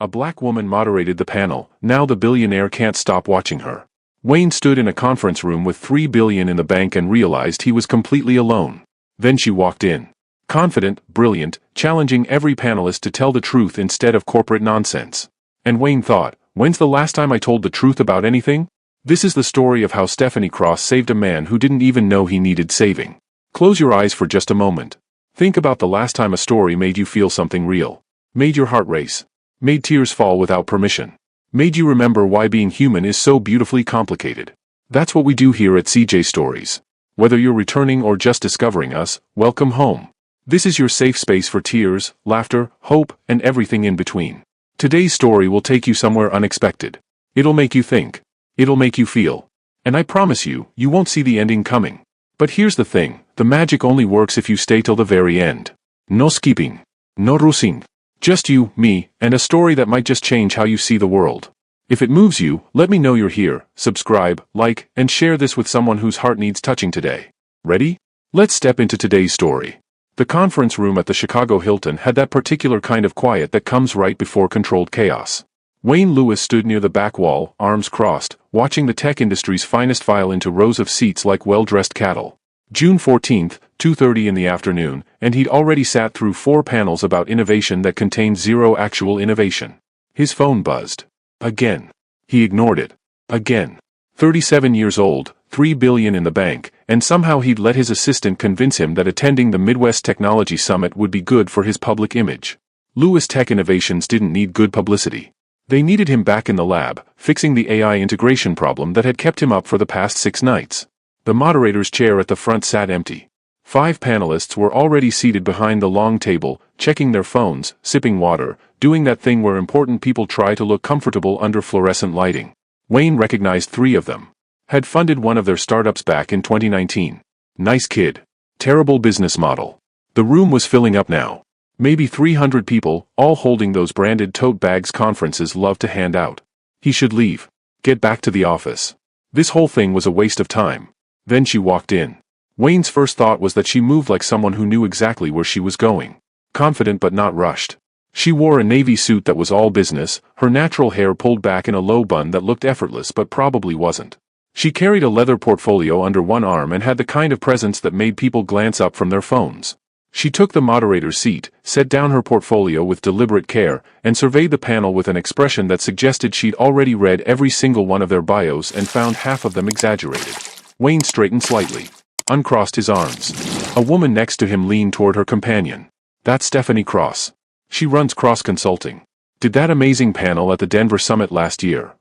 A black woman moderated the panel. Now the billionaire can't stop watching her. Wayne stood in a conference room with $3 billion in the bank and realized he was completely alone. Then she walked in. Confident, brilliant, challenging every panelist to tell the truth instead of corporate nonsense. And Wayne thought, when's the last time I told the truth about anything? This is the story of how Stephanie Cross saved a man who didn't even know he needed saving. Close your eyes for just a moment. Think about the last time a story made you feel something real. Made your heart race. Made tears fall without permission. Made you remember why being human is so beautifully complicated. That's what we do here at CJ Stories. Whether you're returning or just discovering us, welcome home. This is your safe space for tears, laughter, hope, and everything in between. Today's story will take you somewhere unexpected. It'll make you think. It'll make you feel. And I promise you, you won't see the ending coming. But here's the thing, the magic only works if you stay till the very end. No skipping. No rushing. Just you, me, and a story that might just change how you see the world. If it moves you, let me know you're here, subscribe, like, and share this with someone whose heart needs touching today. Ready? Let's step into today's story. The conference room at the Chicago Hilton had that particular kind of quiet that comes right before controlled chaos. Wayne Lewis stood near the back wall, arms crossed, watching the tech industry's finest file into rows of seats like well-dressed cattle. June 14th, 2:30 in the afternoon, and he'd already sat through 4 panels about innovation that contained zero actual innovation. His phone buzzed. Again. He ignored it. Again. 37 years old, $3 billion in the bank, and somehow he'd let his assistant convince him that attending the Midwest Technology Summit would be good for his public image. Lewis Tech Innovations didn't need good publicity. They needed him back in the lab, fixing the AI integration problem that had kept him up for the past 6 nights. The moderator's chair at the front sat empty. 5 panelists were already seated behind the long table, checking their phones, sipping water, doing that thing where important people try to look comfortable under fluorescent lighting. Wayne recognized 3 of them. Had funded one of their startups back in 2019. Nice kid. Terrible business model. The room was filling up now. Maybe 300 people, all holding those branded tote bags conferences love to hand out. He should leave. Get back to the office. This whole thing was a waste of time. Then she walked in. Wayne's first thought was that she moved like someone who knew exactly where she was going. Confident but not rushed. She wore a navy suit that was all business, her natural hair pulled back in a low bun that looked effortless but probably wasn't. She carried a leather portfolio under one arm and had the kind of presence that made people glance up from their phones. She took the moderator's seat, set down her portfolio with deliberate care, and surveyed the panel with an expression that suggested she'd already read every single one of their bios and found half of them exaggerated. Wayne straightened slightly, uncrossed his arms. A woman next to him leaned toward her companion. That's Stephanie Cross. She runs Cross Consulting. Did that amazing panel at the Denver Summit last year.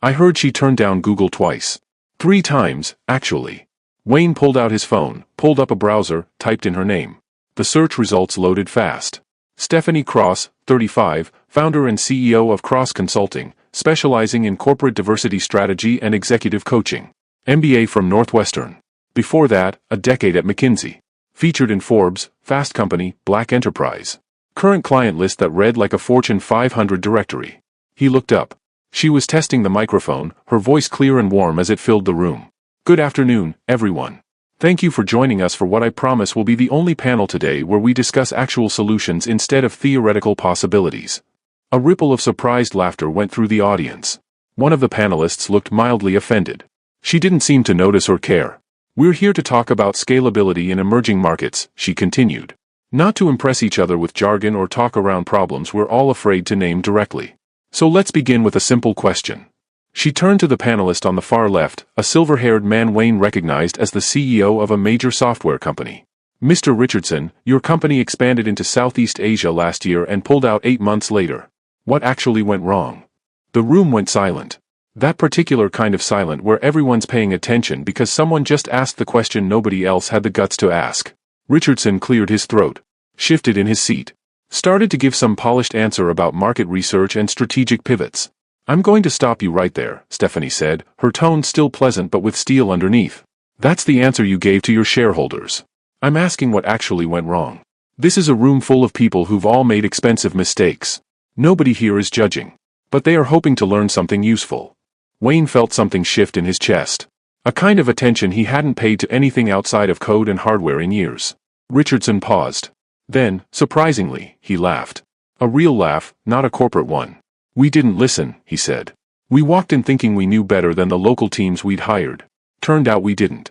I heard she turned down Google twice. 3 times, actually. Wayne pulled out his phone, pulled up a browser, typed in her name. The search results loaded fast. Stephanie Cross, 35, founder and CEO of Cross Consulting, specializing in corporate diversity strategy and executive coaching. MBA from Northwestern. Before that, a decade at McKinsey. Featured in Forbes, Fast Company, Black Enterprise. Current client list that read like a Fortune 500 directory. He looked up. She was testing the microphone, her voice clear and warm as it filled the room. Good afternoon, everyone. Thank you for joining us for what I promise will be the only panel today where we discuss actual solutions instead of theoretical possibilities. A ripple of surprised laughter went through the audience. One of the panelists looked mildly offended. She didn't seem to notice or care. We're here to talk about scalability in emerging markets, she continued. Not to impress each other with jargon or talk around problems we're all afraid to name directly. So let's begin with a simple question. She turned to the panelist on the far left, a silver-haired man Wayne recognized as the CEO of a major software company. Mr. Richardson, your company expanded into Southeast Asia last year and pulled out 8 months later. What actually went wrong? The room went silent. That particular kind of silent where everyone's paying attention because someone just asked the question nobody else had the guts to ask. Richardson cleared his throat, shifted in his seat, started to give some polished answer about market research and strategic pivots. I'm going to stop you right there, Stephanie said, her tone still pleasant but with steel underneath. That's the answer you gave to your shareholders. I'm asking what actually went wrong. This is a room full of people who've all made expensive mistakes. Nobody here is judging. But they are hoping to learn something useful. Wayne felt something shift in his chest. A kind of attention he hadn't paid to anything outside of code and hardware in years. Richardson paused. Then, surprisingly, he laughed. A real laugh, not a corporate one. We didn't listen, he said. We walked in thinking we knew better than the local teams we'd hired. Turned out we didn't.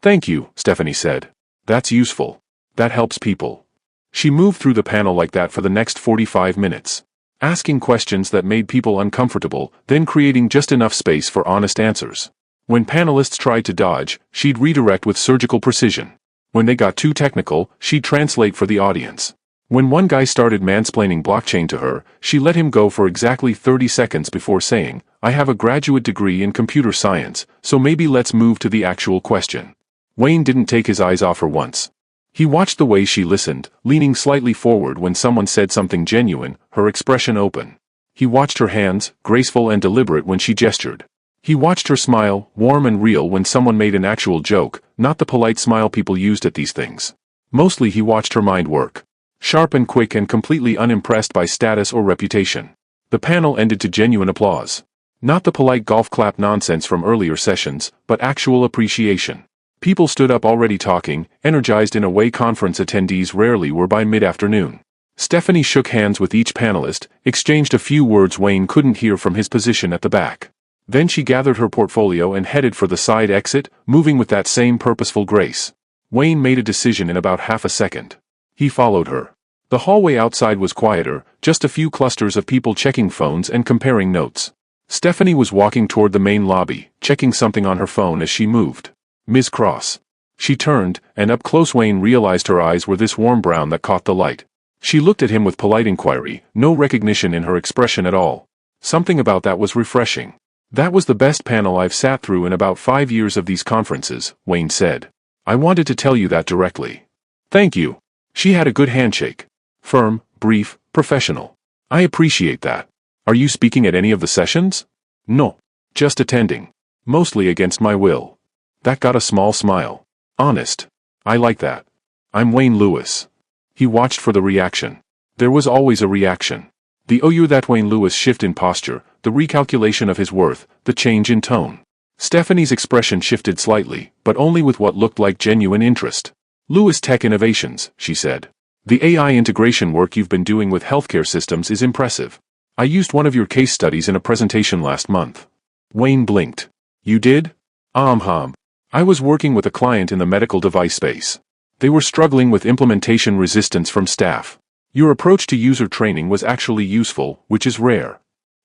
Thank you, Stephanie said. That's useful. That helps people. She moved through the panel like that for the next 45 minutes. Asking questions that made people uncomfortable, then creating just enough space for honest answers. When panelists tried to dodge, she'd redirect with surgical precision. When they got too technical, she'd translate for the audience. When one guy started mansplaining blockchain to her, she let him go for exactly 30 seconds before saying, I have a graduate degree in computer science, so maybe let's move to the actual question. Wayne didn't take his eyes off her once. He watched the way she listened, leaning slightly forward when someone said something genuine, her expression open. He watched her hands, graceful and deliberate when she gestured. He watched her smile, warm and real when someone made an actual joke, not the polite smile people used at these things. Mostly he watched her mind work. Sharp and quick and completely unimpressed by status or reputation. The panel ended to genuine applause. Not the polite golf clap nonsense from earlier sessions, but actual appreciation. People stood up already talking, energized in a way conference attendees rarely were by mid-afternoon. Stephanie shook hands with each panelist, exchanged a few words Wayne couldn't hear from his position at the back. Then she gathered her portfolio and headed for the side exit, moving with that same purposeful grace. Wayne made a decision in about half a second. He followed her. The hallway outside was quieter, just a few clusters of people checking phones and comparing notes. Stephanie was walking toward the main lobby, checking something on her phone as she moved. Ms. Cross. She turned, and up close Wayne realized her eyes were this warm brown that caught the light. She looked at him with polite inquiry, no recognition in her expression at all. Something about that was refreshing. That was the best panel I've sat through in about 5 years of these conferences, Wayne said. I wanted to tell you that directly. Thank you. She had a good handshake. Firm, brief, professional. I appreciate that. Are you speaking at any of the sessions? No. Just attending. Mostly against my will. That got a small smile. Honest. I like that. I'm Wayne Lewis. He watched for the reaction. There was always a reaction. The "oh you're that Wayne Lewis" shift in posture, the recalculation of his worth, the change in tone. Stephanie's expression shifted slightly, but only with what looked like genuine interest. Lewis Tech Innovations, she said. The AI integration work you've been doing with healthcare systems is impressive. I used one of your case studies in a presentation last month. Wayne blinked. You did? I was working with a client in the medical device space. They were struggling with implementation resistance from staff. Your approach to user training was actually useful, which is rare.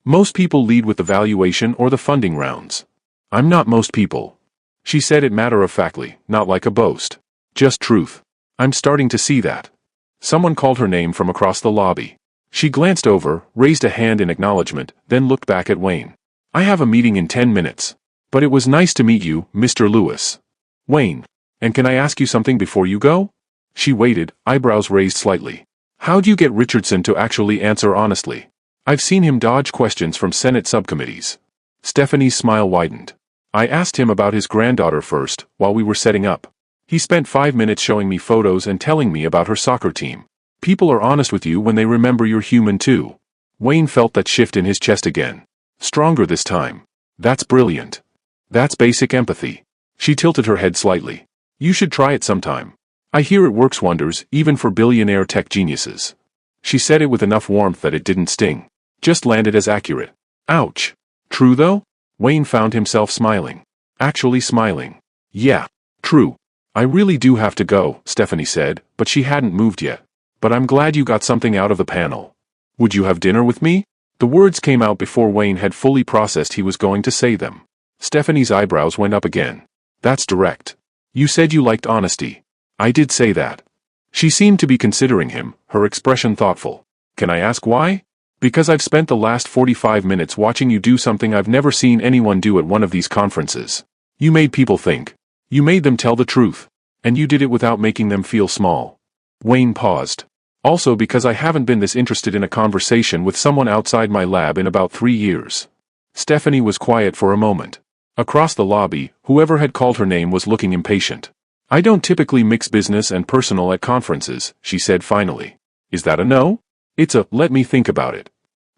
Most people lead with the valuation or the funding rounds. I'm not most people. She said it matter-of-factly, not like a boast. Just truth. I'm starting to see that. Someone called her name from across the lobby. She glanced over, raised a hand in acknowledgement, then looked back at Wayne. I have a meeting in 10 minutes. But it was nice to meet you, Mr. Lewis. Wayne. And can I ask you something before you go? She waited, eyebrows raised slightly. How'd you get Richardson to actually answer honestly? I've seen him dodge questions from Senate subcommittees. Stephanie's smile widened. I asked him about his granddaughter first, while we were setting up. He spent 5 minutes showing me photos and telling me about her soccer team. People are honest with you when they remember you're human too. Wayne felt that shift in his chest again. Stronger this time. That's brilliant. That's basic empathy. She tilted her head slightly. You should try it sometime. I hear it works wonders, even for billionaire tech geniuses. She said it with enough warmth that it didn't sting. Just landed as accurate. Ouch. True though? Wayne found himself smiling. Actually smiling. Yeah. True. I really do have to go, Stephanie said, but she hadn't moved yet. But I'm glad you got something out of the panel. Would you have dinner with me? The words came out before Wayne had fully processed he was going to say them. Stephanie's eyebrows went up again. That's direct. You said you liked honesty. I did say that. She seemed to be considering him, her expression thoughtful. Can I ask why? Because I've spent the last 45 minutes watching you do something I've never seen anyone do at one of these conferences. You made people think. You made them tell the truth. And you did it without making them feel small. Wayne paused. Also because I haven't been this interested in a conversation with someone outside my lab in about 3 years. Stephanie was quiet for a moment. Across the lobby, whoever had called her name was looking impatient. I don't typically mix business and personal at conferences, she said finally. Is that a no? It's a, let me think about it.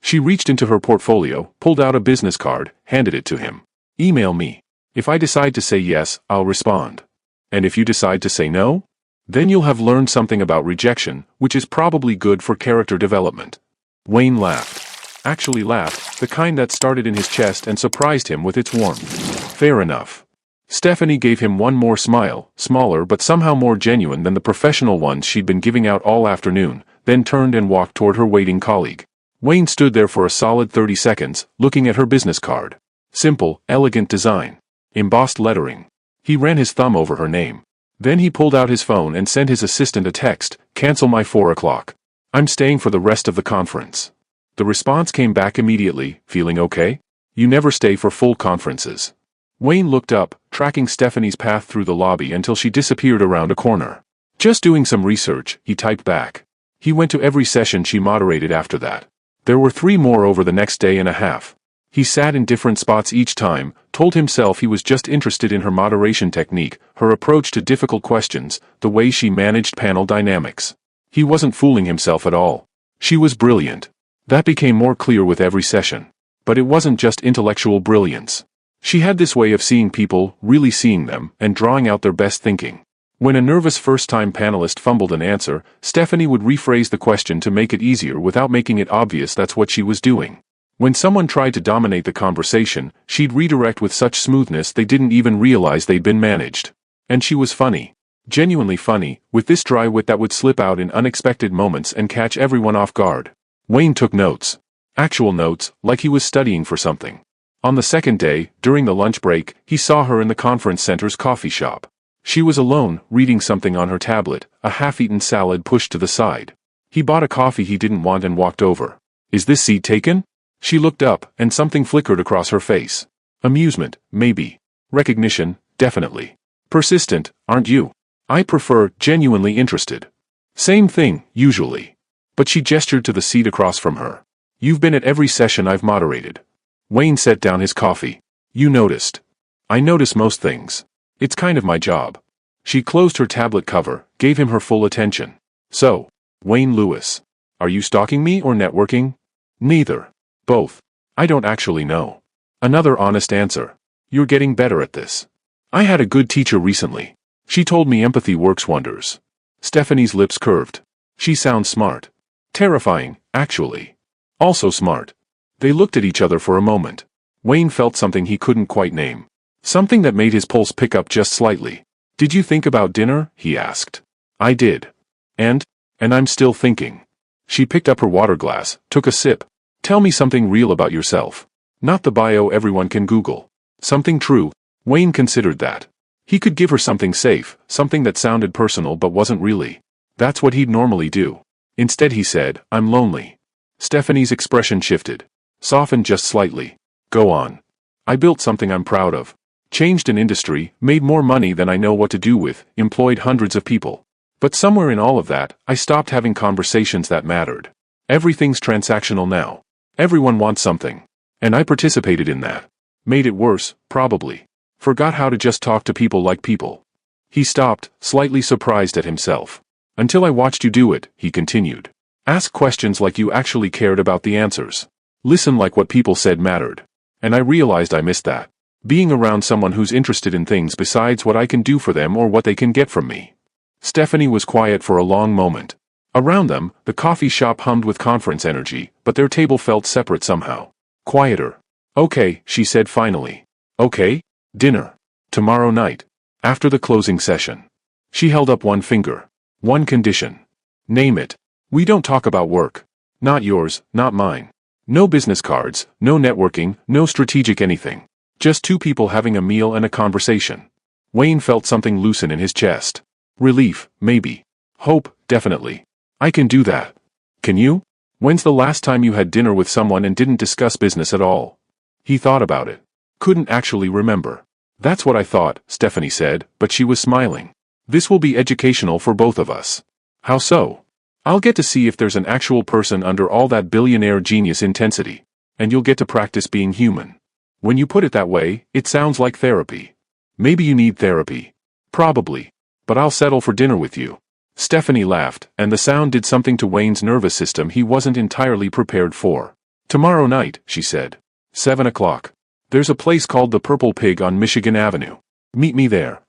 She reached into her portfolio, pulled out a business card, handed it to him. Email me. If I decide to say yes, I'll respond. And if you decide to say no? Then you'll have learned something about rejection, which is probably good for character development. Wayne laughed. Actually laughed, the kind that started in his chest and surprised him with its warmth. Fair enough. Stephanie gave him one more smile, smaller but somehow more genuine than the professional ones she'd been giving out all afternoon, then turned and walked toward her waiting colleague. Wayne stood there for a solid 30 seconds, looking at her business card. Simple, elegant design. Embossed lettering. He ran his thumb over her name. Then he pulled out his phone and sent his assistant a text, "Cancel my 4 o'clock. I'm staying for the rest of the conference." The response came back immediately, "Feeling okay? You never stay for full conferences." Wayne looked up, tracking Stephanie's path through the lobby until she disappeared around a corner. "Just doing some research," he typed back. He went to every session she moderated after that. There were 3 more over the next day and a half. He sat in different spots each time, told himself he was just interested in her moderation technique, her approach to difficult questions, the way she managed panel dynamics. He wasn't fooling himself at all. She was brilliant. That became more clear with every session. But it wasn't just intellectual brilliance. She had this way of seeing people, really seeing them, and drawing out their best thinking. When a nervous first-time panelist fumbled an answer, Stephanie would rephrase the question to make it easier without making it obvious that's what she was doing. When someone tried to dominate the conversation, she'd redirect with such smoothness they didn't even realize they'd been managed. And she was funny. Genuinely funny, with this dry wit that would slip out in unexpected moments and catch everyone off guard. Wayne took notes. Actual notes, like he was studying for something. On the second day, during the lunch break, he saw her in the conference center's coffee shop. She was alone, reading something on her tablet, a half-eaten salad pushed to the side. He bought a coffee he didn't want and walked over. "Is this seat taken?" She looked up, and something flickered across her face. Amusement, maybe. Recognition, definitely. Persistent, aren't you? I prefer genuinely interested. Same thing, usually. But she gestured to the seat across from her. "You've been at every session I've moderated." Wayne set down his coffee. "You noticed." "I notice most things. It's kind of my job." She closed her tablet cover, gave him her full attention. "So, Wayne Lewis. Are you stalking me or networking?" "Neither. Both. I don't actually know." Another honest answer. "You're getting better at this. I had a good teacher recently. She told me empathy works wonders." Stephanie's lips curved. "She sounds smart. Terrifying, actually. Also smart." They looked at each other for a moment. Wayne felt something he couldn't quite name. Something that made his pulse pick up just slightly. "Did you think about dinner?" he asked. "I did. And I'm still thinking." She picked up her water glass, took a sip. "Tell me something real about yourself. Not the bio everyone can Google. Something true." Wayne considered that. He could give her something safe, something that sounded personal but wasn't really. That's what he'd normally do. Instead he said, "I'm lonely." Stephanie's expression shifted. Softened just slightly. "Go on." "I built something I'm proud of. Changed an industry, made more money than I know what to do with, employed hundreds of people. But somewhere in all of that, I stopped having conversations that mattered. Everything's transactional now. Everyone wants something. And I participated in that. Made it worse, probably. Forgot how to just talk to people like people." He stopped, slightly surprised at himself. "Until I watched you do it," he continued. "Ask questions like you actually cared about the answers. Listen like what people said mattered. And I realized I missed that. Being around someone who's interested in things besides what I can do for them or what they can get from me." Stephanie was quiet for a long moment. Around them, the coffee shop hummed with conference energy, but their table felt separate somehow. Quieter. "Okay," she said finally. "Okay? Dinner. Tomorrow night. After the closing session." She held up one finger. "One condition." "Name it." "We don't talk about work. Not yours, not mine. No business cards, no networking, no strategic anything. Just 2 people having a meal and a conversation." Wayne felt something loosen in his chest. Relief, maybe. Hope, definitely. "I can do that." "Can you? When's the last time you had dinner with someone and didn't discuss business at all?" He thought about it. Couldn't actually remember. "That's what I thought," Stephanie said, but she was smiling. "This will be educational for both of us." "How so?" "I'll get to see if there's an actual person under all that billionaire genius intensity. And you'll get to practice being human." "When you put it that way, it sounds like therapy." "Maybe you need therapy." "Probably. But I'll settle for dinner with you." Stephanie laughed, and the sound did something to Wayne's nervous system he wasn't entirely prepared for. "Tomorrow night," she said. 7 o'clock. There's a place called the Purple Pig on Michigan Avenue. Meet me there."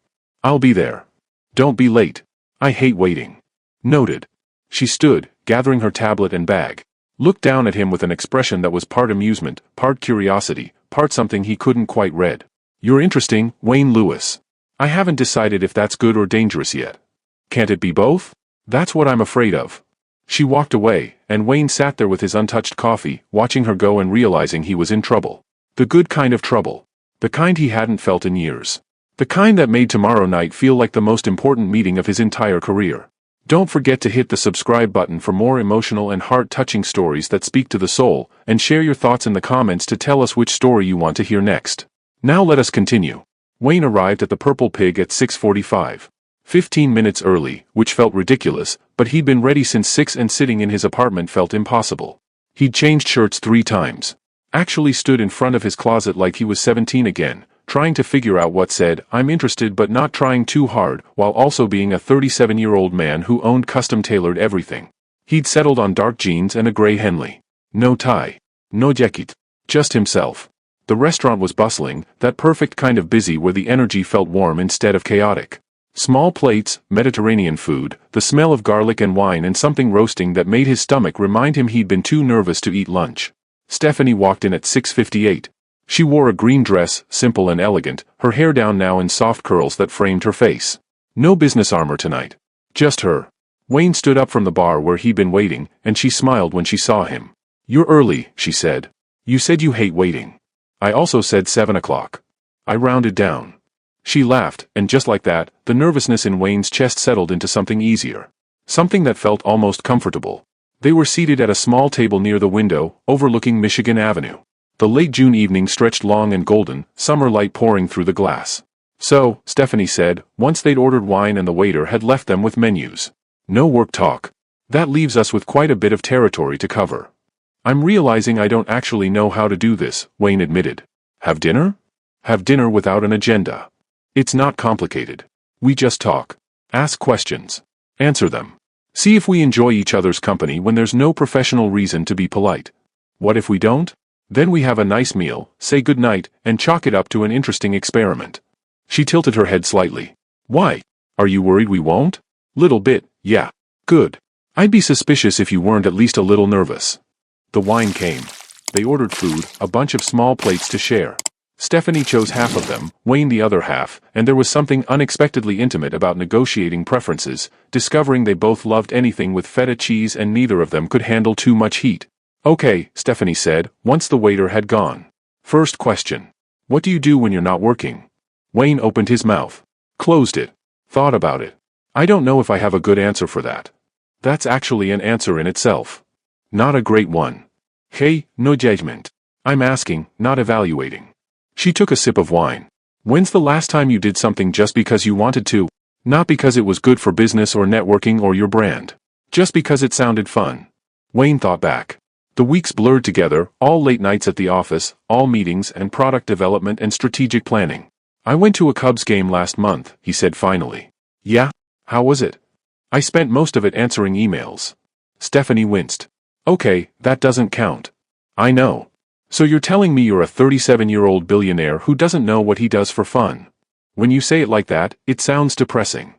"I'll be there." "Don't be late. I hate waiting." "Noted." She stood, gathering her tablet and bag. looked down at him with an expression that was part amusement, part curiosity, part something he couldn't quite read. "You're interesting, Wayne Lewis. I haven't decided if that's good or dangerous yet. Can't it be both? That's what I'm afraid of." She walked away, and Wayne sat there with his untouched coffee, watching her go and realizing he was in trouble. The good kind of trouble. The kind he hadn't felt in years. The kind that made tomorrow night feel like the most important meeting of his entire career. Don't forget to hit the subscribe button for more emotional and heart-touching stories that speak to the soul, and share your thoughts in the comments to tell us which story you want to hear next. Now let us continue. Wayne arrived at the Purple Pig at 6:45. 15 minutes early, which felt ridiculous, but he'd been ready since 6 and sitting in his apartment felt impossible. He'd changed shirts 3 times. Actually stood in front of his closet like he was 17 again, trying to figure out what said, "I'm interested," but not trying too hard, while also being a 37-year-old man who owned custom-tailored everything. He'd settled on dark jeans and a gray Henley. No tie. No jacket. Just himself. The restaurant was bustling, that perfect kind of busy where the energy felt warm instead of chaotic. Small plates, Mediterranean food, the smell of garlic and wine and something roasting that made his stomach remind him he'd been too nervous to eat lunch. Stephanie walked in at 6:58. She wore a green dress, simple and elegant, her hair down now in soft curls that framed her face. No business armor tonight. Just her. Wayne stood up from the bar where he'd been waiting, and she smiled when she saw him. "You're early," she said. "You said you hate waiting." "I also said 7 o'clock. I rounded down." She laughed, and just like that, the nervousness in Wayne's chest settled into something easier. Something that felt almost comfortable. They were seated at a small table near the window, overlooking Michigan Avenue. The late June evening stretched long and golden, summer light pouring through the glass. "So," Stephanie said, once they'd ordered wine and the waiter had left them with menus. "No work talk. That leaves us with quite a bit of territory to cover." "I'm realizing I don't actually know how to do this," Wayne admitted. "Have dinner?" "Have dinner without an agenda. It's not complicated. We just talk. Ask questions. Answer them. See if we enjoy each other's company when there's no professional reason to be polite. What if we don't? Then we have a nice meal, say goodnight, and chalk it up to an interesting experiment." She tilted her head slightly. "Why? Are you worried we won't?" "Little bit, yeah." "Good. I'd be suspicious if you weren't at least a little nervous." The wine came. They ordered food, a bunch of small plates to share. Stephanie chose half of them, Wayne the other half, and there was something unexpectedly intimate about negotiating preferences, discovering they both loved anything with feta cheese and neither of them could handle too much heat. "Okay," Stephanie said, once the waiter had gone. "First question. What do you do when you're not working?" Wayne opened his mouth. Closed it. Thought about it. "I don't know if I have a good answer for that." That's actually an answer in itself. Not a great one. Hey, no judgment. I'm asking, not evaluating. She took a sip of wine. "When's the last time you did something just because you wanted to? Not because it was good for business or networking or your brand. Just because it sounded fun." Wayne thought back. The weeks blurred together, all late nights at the office, all meetings and product development and strategic planning. "I went to a Cubs game last month," he said finally. "Yeah? How was it?" "I spent most of it answering emails." Stephanie winced. "Okay, that doesn't count." "I know. So you're telling me you're a 37-year-old billionaire who doesn't know what he does for fun?" When you say it like that, it sounds depressing.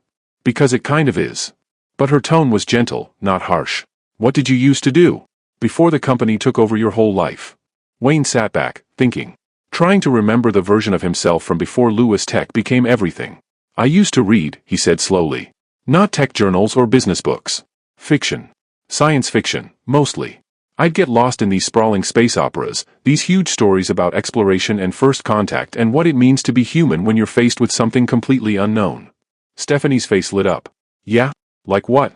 Because it kind of is. But her tone was gentle, not harsh. "What did you used to do? Before the company took over your whole life?" Wayne sat back, thinking. Trying to remember the version of himself from before Lewis Tech became everything. "I used to read," he said slowly. "Not tech journals or business books. Fiction. Science fiction, mostly. I'd get lost in these sprawling space operas, these huge stories about exploration and first contact and what it means to be human when you're faced with something completely unknown." Stephanie's face lit up. "Yeah? Like what?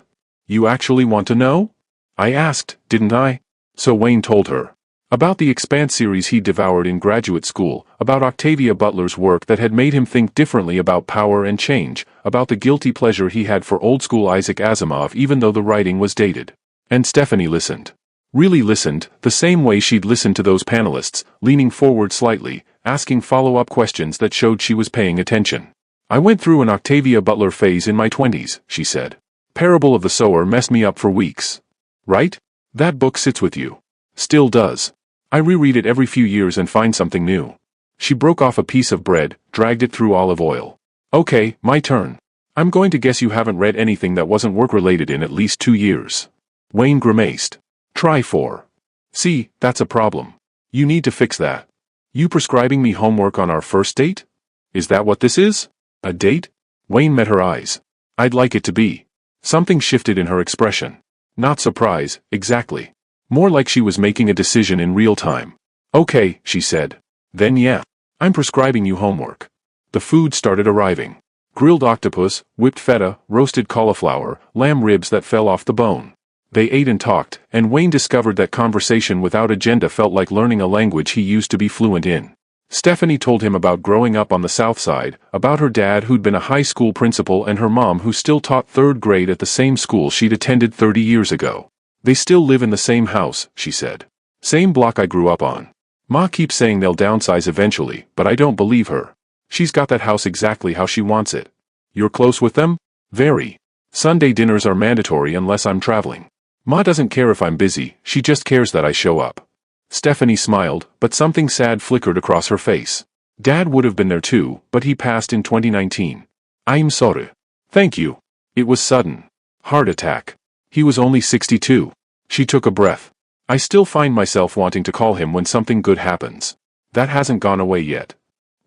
You actually want to know?" "I asked, didn't I?" So Wayne told her. About the Expanse series he devoured in graduate school, about Octavia Butler's work that had made him think differently about power and change, about the guilty pleasure he had for old-school Isaac Asimov even though the writing was dated. And Stephanie listened. Really listened, the same way she'd listened to those panelists, leaning forward slightly, asking follow-up questions that showed she was paying attention. "I went through an Octavia Butler phase in my 20s, she said. "Parable of the Sower messed me up for weeks." "Right? That book sits with you. Still does. I reread it every few years and find something new." She broke off a piece of bread, dragged it through olive oil. "Okay, my turn. I'm going to guess you haven't read anything that wasn't work-related in at least 2 years." Wayne grimaced. "Try 4. See, that's a problem. You need to fix that. You prescribing me homework on our first date? Is that what this is? A date? Wayne met her eyes. I'd like it to be. Something shifted in her expression. Not surprise, exactly. More like she was making a decision in real time. Okay, she said. Then yeah. I'm prescribing you homework. The food started arriving. Grilled octopus, whipped feta, roasted cauliflower, lamb ribs that fell off the bone. They ate and talked, and Wayne discovered that conversation without agenda felt like learning a language he used to be fluent in. Stephanie told him about growing up on the South Side, about her dad who'd been a high school principal and her mom who still taught third grade at the same school she'd attended 30 years ago. They still live in the same house, she said. Same block I grew up on. Ma keeps saying they'll downsize eventually, but I don't believe her. She's got that house exactly how she wants it. You're close with them? Very. Sunday dinners are mandatory unless I'm traveling. Ma doesn't care if I'm busy, she just cares that I show up. Stephanie smiled, but something sad flickered across her face. Dad would have been there too, but he passed in 2019. I'm sorry. Thank you. It was sudden. Heart attack. He was only 62. She took a breath. I still find myself wanting to call him when something good happens. That hasn't gone away yet.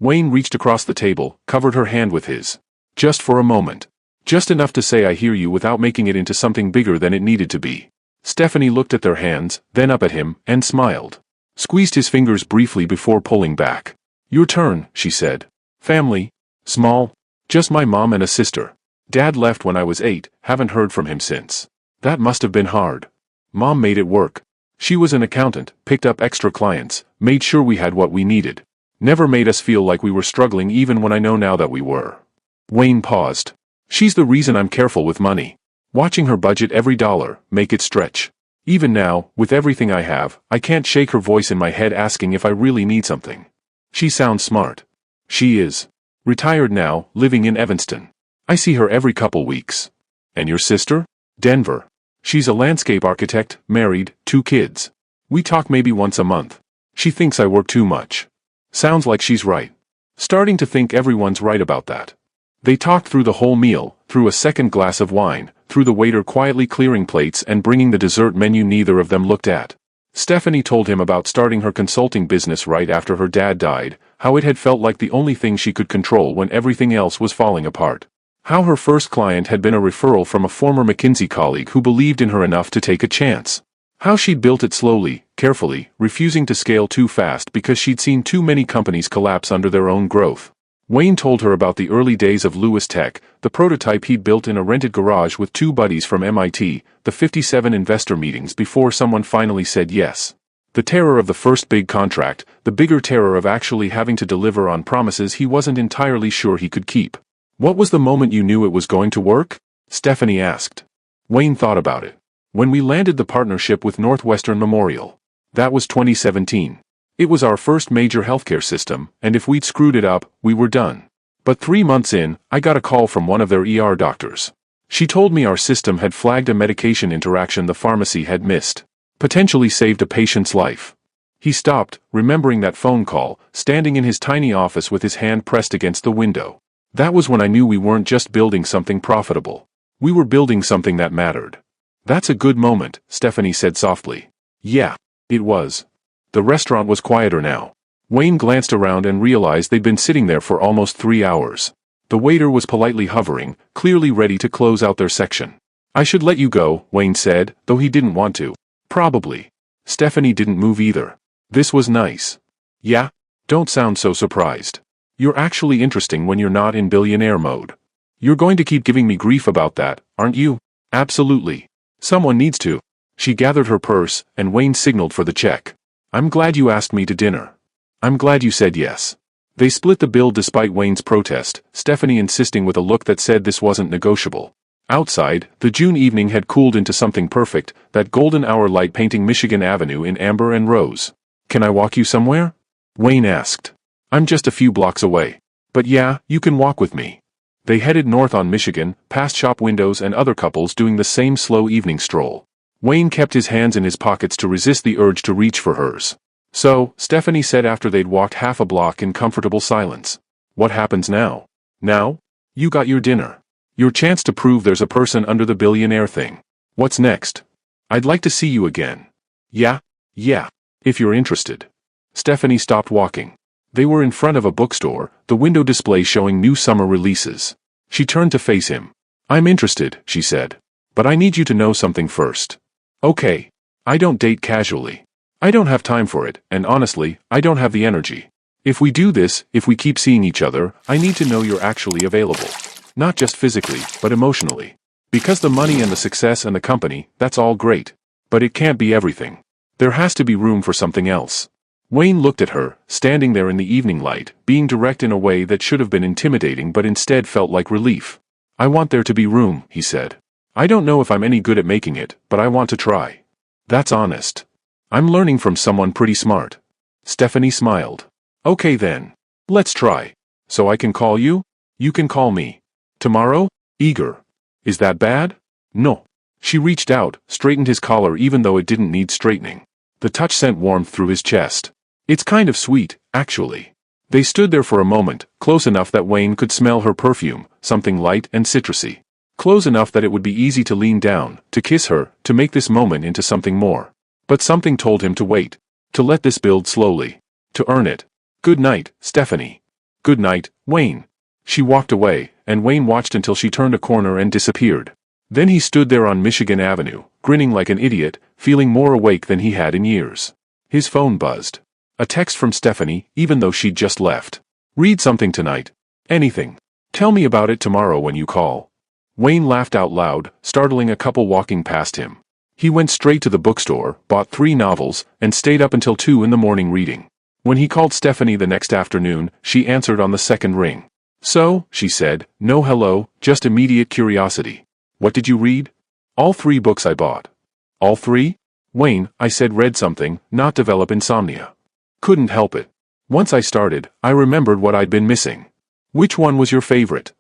Wayne reached across the table, covered her hand with his. Just for a moment. Just enough to say I hear you without making it into something bigger than it needed to be. Stephanie looked at their hands, then up at him, and smiled. Squeezed his fingers briefly before pulling back. Your turn, she said. Family? Small? Just my mom and a sister. Dad left when I was 8, haven't heard from him since. That must have been hard. Mom made it work. She was an accountant, picked up extra clients, made sure we had what we needed. Never made us feel like we were struggling even when I know now that we were. Wayne paused. She's the reason I'm careful with money. Watching her budget every dollar, make it stretch. Even now, with everything I have, I can't shake her voice in my head asking if I really need something. She sounds smart. She is. Retired now, living in Evanston. I see her every couple weeks. And your sister? Denver. She's a landscape architect, married, 2 kids. We talk maybe once a month. She thinks I work too much. Sounds like she's right. Starting to think everyone's right about that. They talked through the whole meal, through a second glass of wine, through the waiter quietly clearing plates and bringing the dessert menu neither of them looked at. Stephanie told him about starting her consulting business right after her dad died, how it had felt like the only thing she could control when everything else was falling apart. How her first client had been a referral from a former McKinsey colleague who believed in her enough to take a chance. How she'd built it slowly, carefully, refusing to scale too fast because she'd seen too many companies collapse under their own growth. Wayne told her about the early days of Lewis Tech, the prototype he'd built in a rented garage with 2 buddies from MIT, the 57 investor meetings before someone finally said yes. The terror of the first big contract, the bigger terror of actually having to deliver on promises he wasn't entirely sure he could keep. What was the moment you knew it was going to work? Stephanie asked. Wayne thought about it. When we landed the partnership with Northwestern Memorial. That was 2017. It was our first major healthcare system, and if we'd screwed it up, we were done. But 3 months in, I got a call from one of their ER doctors. She told me our system had flagged a medication interaction the pharmacy had missed. Potentially saved a patient's life. He stopped, remembering that phone call, standing in his tiny office with his hand pressed against the window. That was when I knew we weren't just building something profitable. We were building something that mattered. That's a good moment, Stephanie said softly. Yeah, it was. The restaurant was quieter now. Wayne glanced around and realized they'd been sitting there for almost 3 hours. The waiter was politely hovering, clearly ready to close out their section. I should let you go, Wayne said, though he didn't want to. Probably. Stephanie didn't move either. This was nice. Yeah? Don't sound so surprised. You're actually interesting when you're not in billionaire mode. You're going to keep giving me grief about that, aren't you? Absolutely. Someone needs to. She gathered her purse, and Wayne signaled for the check. I'm glad you asked me to dinner. I'm glad you said yes. They split the bill despite Wayne's protest, Stephanie insisting with a look that said this wasn't negotiable. Outside, the June evening had cooled into something perfect, that golden hour light painting Michigan Avenue in amber and rose. Can I walk you somewhere? Wayne asked. I'm just a few blocks away. But yeah, you can walk with me. They headed north on Michigan, past shop windows and other couples doing the same slow evening stroll. Wayne kept his hands in his pockets to resist the urge to reach for hers. So, Stephanie said after they'd walked half a block in comfortable silence. What happens now? Now? You got your dinner. Your chance to prove there's a person under the billionaire thing. What's next? I'd like to see you again. Yeah? Yeah. If you're interested. Stephanie stopped walking. They were in front of a bookstore, the window display showing new summer releases. She turned to face him. I'm interested, she said. But I need you to know something first. Okay. I don't date casually. I don't have time for it, and honestly, I don't have the energy. If we do this, if we keep seeing each other, I need to know you're actually available. Not just physically, but emotionally. Because the money and the success and the company, that's all great. But it can't be everything. There has to be room for something else. Wayne looked at her, standing there in the evening light, being direct in a way that should have been intimidating but instead felt like relief. I want there to be room, he said. I don't know if I'm any good at making it, but I want to try. That's honest. I'm learning from someone pretty smart. Stephanie smiled. Okay then. Let's try. So I can call you? You can call me. Tomorrow? Eager. Is that bad? No. She reached out, straightened his collar even though it didn't need straightening. The touch sent warmth through his chest. It's kind of sweet, actually. They stood there for a moment, close enough that Wayne could smell her perfume, something light and citrusy. Close enough that it would be easy to lean down, to kiss her, to make this moment into something more. But something told him to wait. To let this build slowly. To earn it. Good night, Stephanie. Good night, Wayne. She walked away, and Wayne watched until she turned a corner and disappeared. Then he stood there on Michigan Avenue, grinning like an idiot, feeling more awake than he had in years. His phone buzzed. A text from Stephanie, even though she'd just left. Read something tonight. Anything. Tell me about it tomorrow when you call. Wayne laughed out loud, startling a couple walking past him. He went straight to the bookstore, bought 3 novels, and stayed up until 2 in the morning reading. When he called Stephanie the next afternoon, she answered on the second ring. So, she said, no hello, just immediate curiosity. What did you read? All 3 books I bought. All 3? Wayne, I said read something, not develop insomnia. Couldn't help it. Once I started, I remembered what I'd been missing. Which one was your favorite?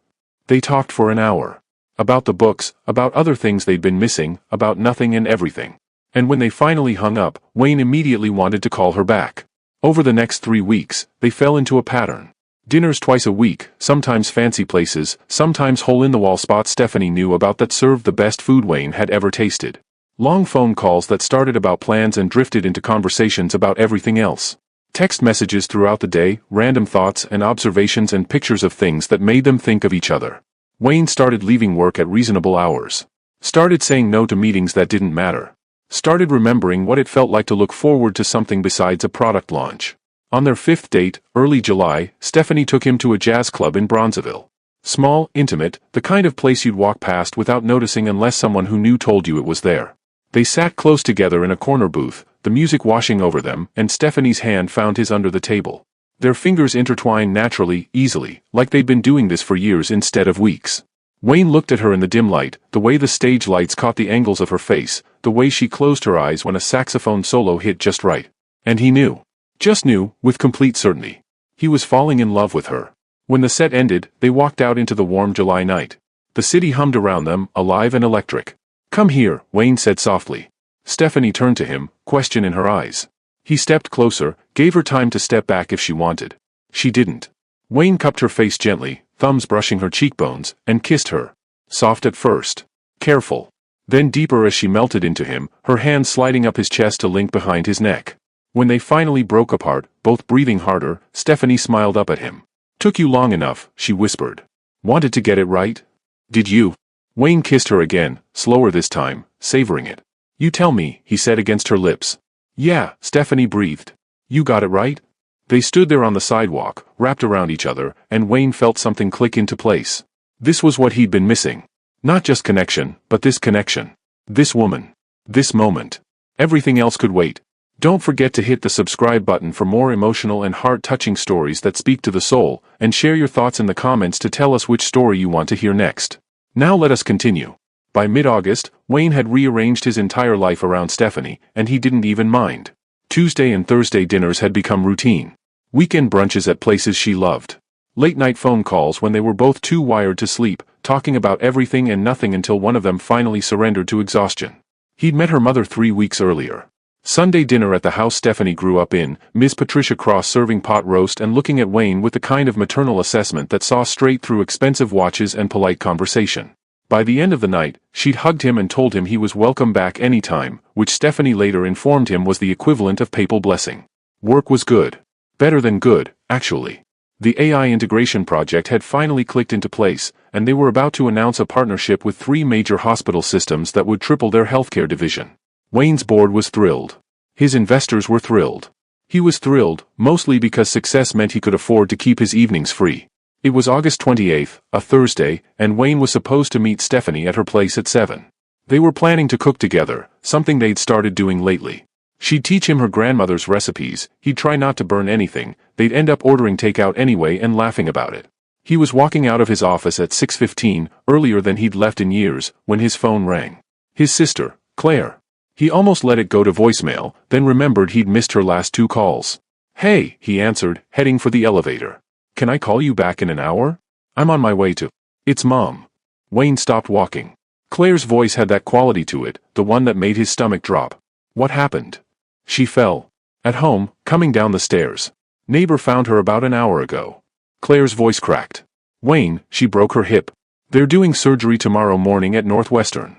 They talked for an hour. About the books, about other things they'd been missing, about nothing and everything. And when they finally hung up, Wayne immediately wanted to call her back. Over the next 3 weeks, they fell into a pattern. Dinners twice a week, sometimes fancy places, sometimes hole-in-the-wall spots Stephanie knew about that served the best food Wayne had ever tasted. Long phone calls that started about plans and drifted into conversations about everything else. Text messages throughout the day, random thoughts and observations and pictures of things that made them think of each other. Wayne started leaving work at reasonable hours. Started saying no to meetings that didn't matter. Started remembering what it felt like to look forward to something besides a product launch. On their 5th date, early July, Stephanie took him to a jazz club in Bronzeville. Small, intimate, the kind of place you'd walk past without noticing unless someone who knew told you it was there. They sat close together in a corner booth, the music washing over them, and Stephanie's hand found his under the table. Their fingers intertwined naturally, easily, like they'd been doing this for years instead of weeks. Wayne looked at her in the dim light, the way the stage lights caught the angles of her face, the way she closed her eyes when a saxophone solo hit just right. And he knew. Just knew, with complete certainty. He was falling in love with her. When the set ended, they walked out into the warm July night. The city hummed around them, alive and electric. Come here, Wayne said softly. Stephanie turned to him, question in her eyes. He stepped closer, gave her time to step back if she wanted. She didn't. Wayne cupped her face gently, thumbs brushing her cheekbones, and kissed her. Soft at first. Careful. Then deeper as she melted into him, her hands sliding up his chest to link behind his neck. When they finally broke apart, both breathing harder, Stephanie smiled up at him. Took you long enough, she whispered. Wanted to get it right? Did you? Wayne kissed her again, slower this time, savoring it. You tell me, he said against her lips. Yeah, Stephanie breathed. You got it right? They stood there on the sidewalk, wrapped around each other, and Wayne felt something click into place. This was what he'd been missing. Not just connection, but this connection. This woman. This moment. Everything else could wait. Don't forget to hit the subscribe button for more emotional and heart-touching stories that speak to the soul, and share your thoughts in the comments to tell us which story you want to hear next. Now let us continue. By mid-August, Wayne had rearranged his entire life around Stephanie, and he didn't even mind. Tuesday and Thursday dinners had become routine. Weekend brunches at places she loved. Late-night phone calls when they were both too wired to sleep, talking about everything and nothing until one of them finally surrendered to exhaustion. He'd met her mother 3 weeks earlier. Sunday dinner at the house Stephanie grew up in, Miss Patricia Cross serving pot roast and looking at Wayne with the kind of maternal assessment that saw straight through expensive watches and polite conversation. By the end of the night, she'd hugged him and told him he was welcome back anytime, which Stephanie later informed him was the equivalent of papal blessing. Work was good. Better than good, actually. The AI integration project had finally clicked into place, and they were about to announce a partnership with 3 major hospital systems that would triple their healthcare division. Wayne's board was thrilled. His investors were thrilled. He was thrilled, mostly because success meant he could afford to keep his evenings free. It was August 28th, a Thursday, and Wayne was supposed to meet Stephanie at her place at 7. They were planning to cook together, something they'd started doing lately. She'd teach him her grandmother's recipes, he'd try not to burn anything, they'd end up ordering takeout anyway and laughing about it. He was walking out of his office at 6:15, earlier than he'd left in years, when his phone rang. His sister, Claire. He almost let it go to voicemail, then remembered he'd missed her last 2 calls. "Hey," he answered, heading for the elevator. "Can I call you back in an hour? I'm on my way to—" "It's Mom." Wayne stopped walking. Claire's voice had that quality to it, the one that made his stomach drop. "What happened?" "She fell. At home, coming down the stairs. Neighbor found her about an hour ago." Claire's voice cracked. "Wayne, she broke her hip. They're doing surgery tomorrow morning at Northwestern."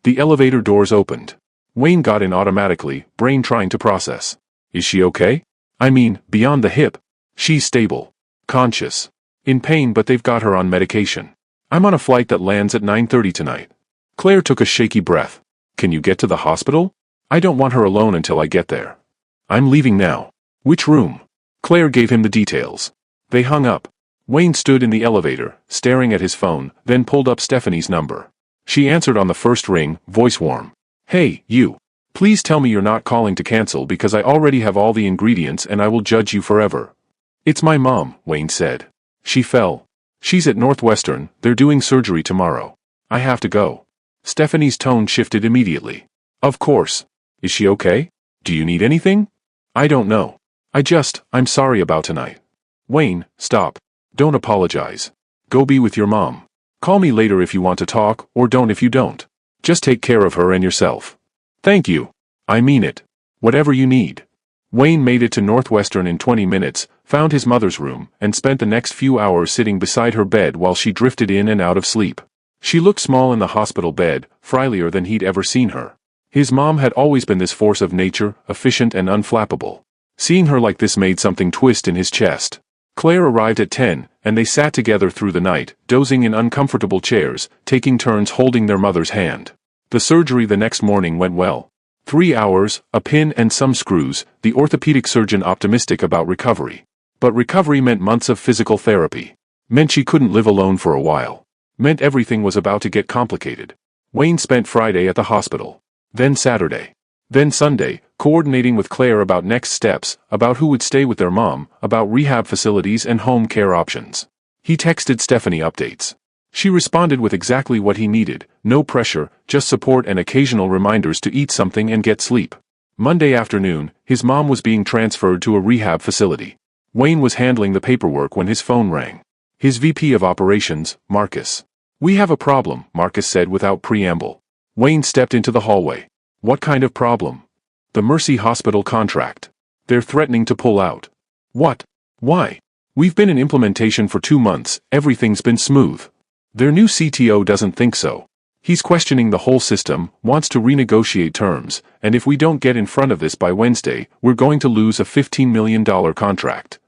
The elevator doors opened. Wayne got in automatically, brain trying to process. "Is she okay? I mean, beyond the hip." "She's stable. Conscious. In pain, but they've got her on medication. I'm on a flight that lands at 9:30 tonight." Claire took a shaky breath. "Can you get to the hospital? I don't want her alone until I get there." "I'm leaving now." "Which room?" Claire gave him the details. They hung up. Wayne stood in the elevator, staring at his phone, then pulled up Stephanie's number. She answered on the first ring, voice warm. "Hey, you. Please tell me you're not calling to cancel because I already have all the ingredients and I will judge you forever." "It's my mom," Wayne said. "She fell. She's at Northwestern, they're doing surgery tomorrow. I have to go." Stephanie's tone shifted immediately. "Of course. Is she okay? Do you need anything?" "I don't know. I'm sorry about tonight." "Wayne, stop. Don't apologize. Go be with your mom. Call me later if you want to talk, or don't if you don't. Just take care of her and yourself." "Thank you. I mean it. Whatever you need." Wayne made it to Northwestern in 20 minutes, found his mother's room, and spent the next few hours sitting beside her bed while she drifted in and out of sleep. She looked small in the hospital bed, frilier than he'd ever seen her. His mom had always been this force of nature, efficient and unflappable. Seeing her like this made something twist in his chest. Claire arrived at 10, and they sat together through the night, dozing in uncomfortable chairs, taking turns holding their mother's hand. The surgery the next morning went well. 3 hours, a pin and some screws, the orthopedic surgeon optimistic about recovery. But recovery meant months of physical therapy. Meant she couldn't live alone for a while. Meant everything was about to get complicated. Wayne spent Friday at the hospital. Then Saturday. Then Sunday, coordinating with Claire about next steps, about who would stay with their mom, about rehab facilities and home care options. He texted Stephanie updates. She responded with exactly what he needed, no pressure, just support and occasional reminders to eat something and get sleep. Monday afternoon, his mom was being transferred to a rehab facility. Wayne was handling the paperwork when his phone rang. His VP of operations, Marcus. "We have a problem," Marcus said without preamble. Wayne stepped into the hallway. "What kind of problem?" "The Mercy Hospital contract. They're threatening to pull out." "What? Why?" "We've been in implementation for 2 months, everything's been smooth. Their new CTO doesn't think so. He's questioning the whole system, wants to renegotiate terms, and if we don't get in front of this by Wednesday, we're going to lose a $15 million contract."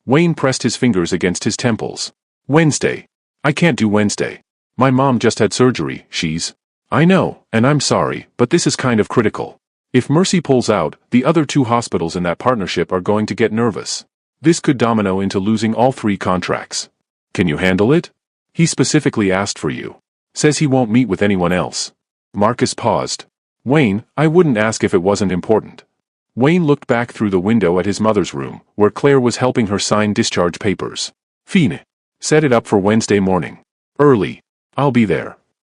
Wayne pressed his fingers against his temples. "Wednesday. I can't do Wednesday. My mom just had surgery, she's—" "I know, and I'm sorry, but this is kind of critical. If Mercy pulls out, the other 2 hospitals in that partnership are going to get nervous. This could domino into losing all 3 contracts. Can you handle it? He specifically asked for you. Says he won't meet with anyone else." Marcus paused. "Wayne, I wouldn't ask if it wasn't important." Wayne looked back through the window at his mother's room, where Claire was helping her sign discharge papers. "Fine. Set it up for Wednesday morning. Early. I'll be there."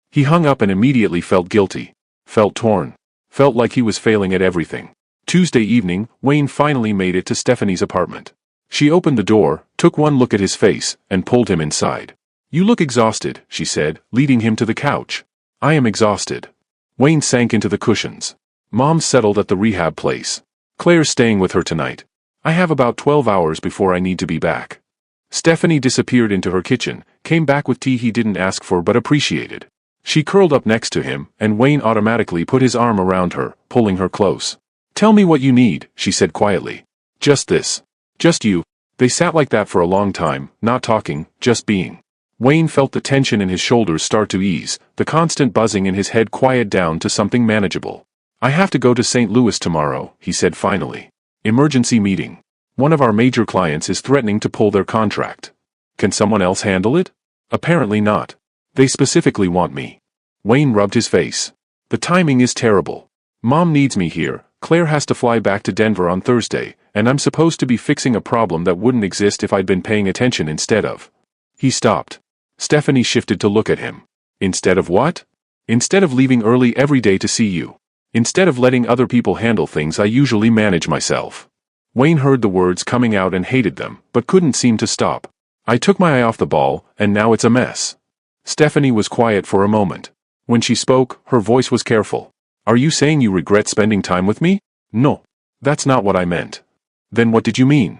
He hung up and immediately felt guilty. Felt torn. Felt like he was failing at everything. Tuesday evening, Wayne finally made it to Stephanie's apartment. She opened the door, took one look at his face, and pulled him inside. "You look exhausted," she said, leading him to the couch. "I am exhausted." Wayne sank into the cushions. "Mom's settled at the rehab place. Claire's staying with her tonight. I have about 12 hours before I need to be back." Stephanie disappeared into her kitchen, came back with tea he didn't ask for but appreciated. She curled up next to him, and Wayne automatically put his arm around her, pulling her close. "Tell me what you need," she said quietly. "Just this. Just you." They sat like that for a long time, not talking, just being. Wayne felt the tension in his shoulders start to ease, the constant buzzing in his head quiet down to something manageable. "I have to go to St. Louis tomorrow," he said finally. "Emergency meeting. One of our major clients is threatening to pull their contract. Can someone else handle it?" "Apparently not. They specifically want me." Wayne rubbed his face. "The timing is terrible. Mom needs me here. Claire has to fly back to Denver on Thursday, and I'm supposed to be fixing a problem that wouldn't exist if I'd been paying attention instead of." He stopped. Stephanie shifted to look at him. "Instead of what?" "Instead of leaving early every day to see you. Instead of letting other people handle things I usually manage myself." Wayne heard the words coming out and hated them, but couldn't seem to stop. "I took my eye off the ball, and now it's a mess." Stephanie was quiet for a moment. When she spoke, her voice was careful. "Are you saying you regret spending time with me?" "No. That's not what I meant." "Then what did you mean?"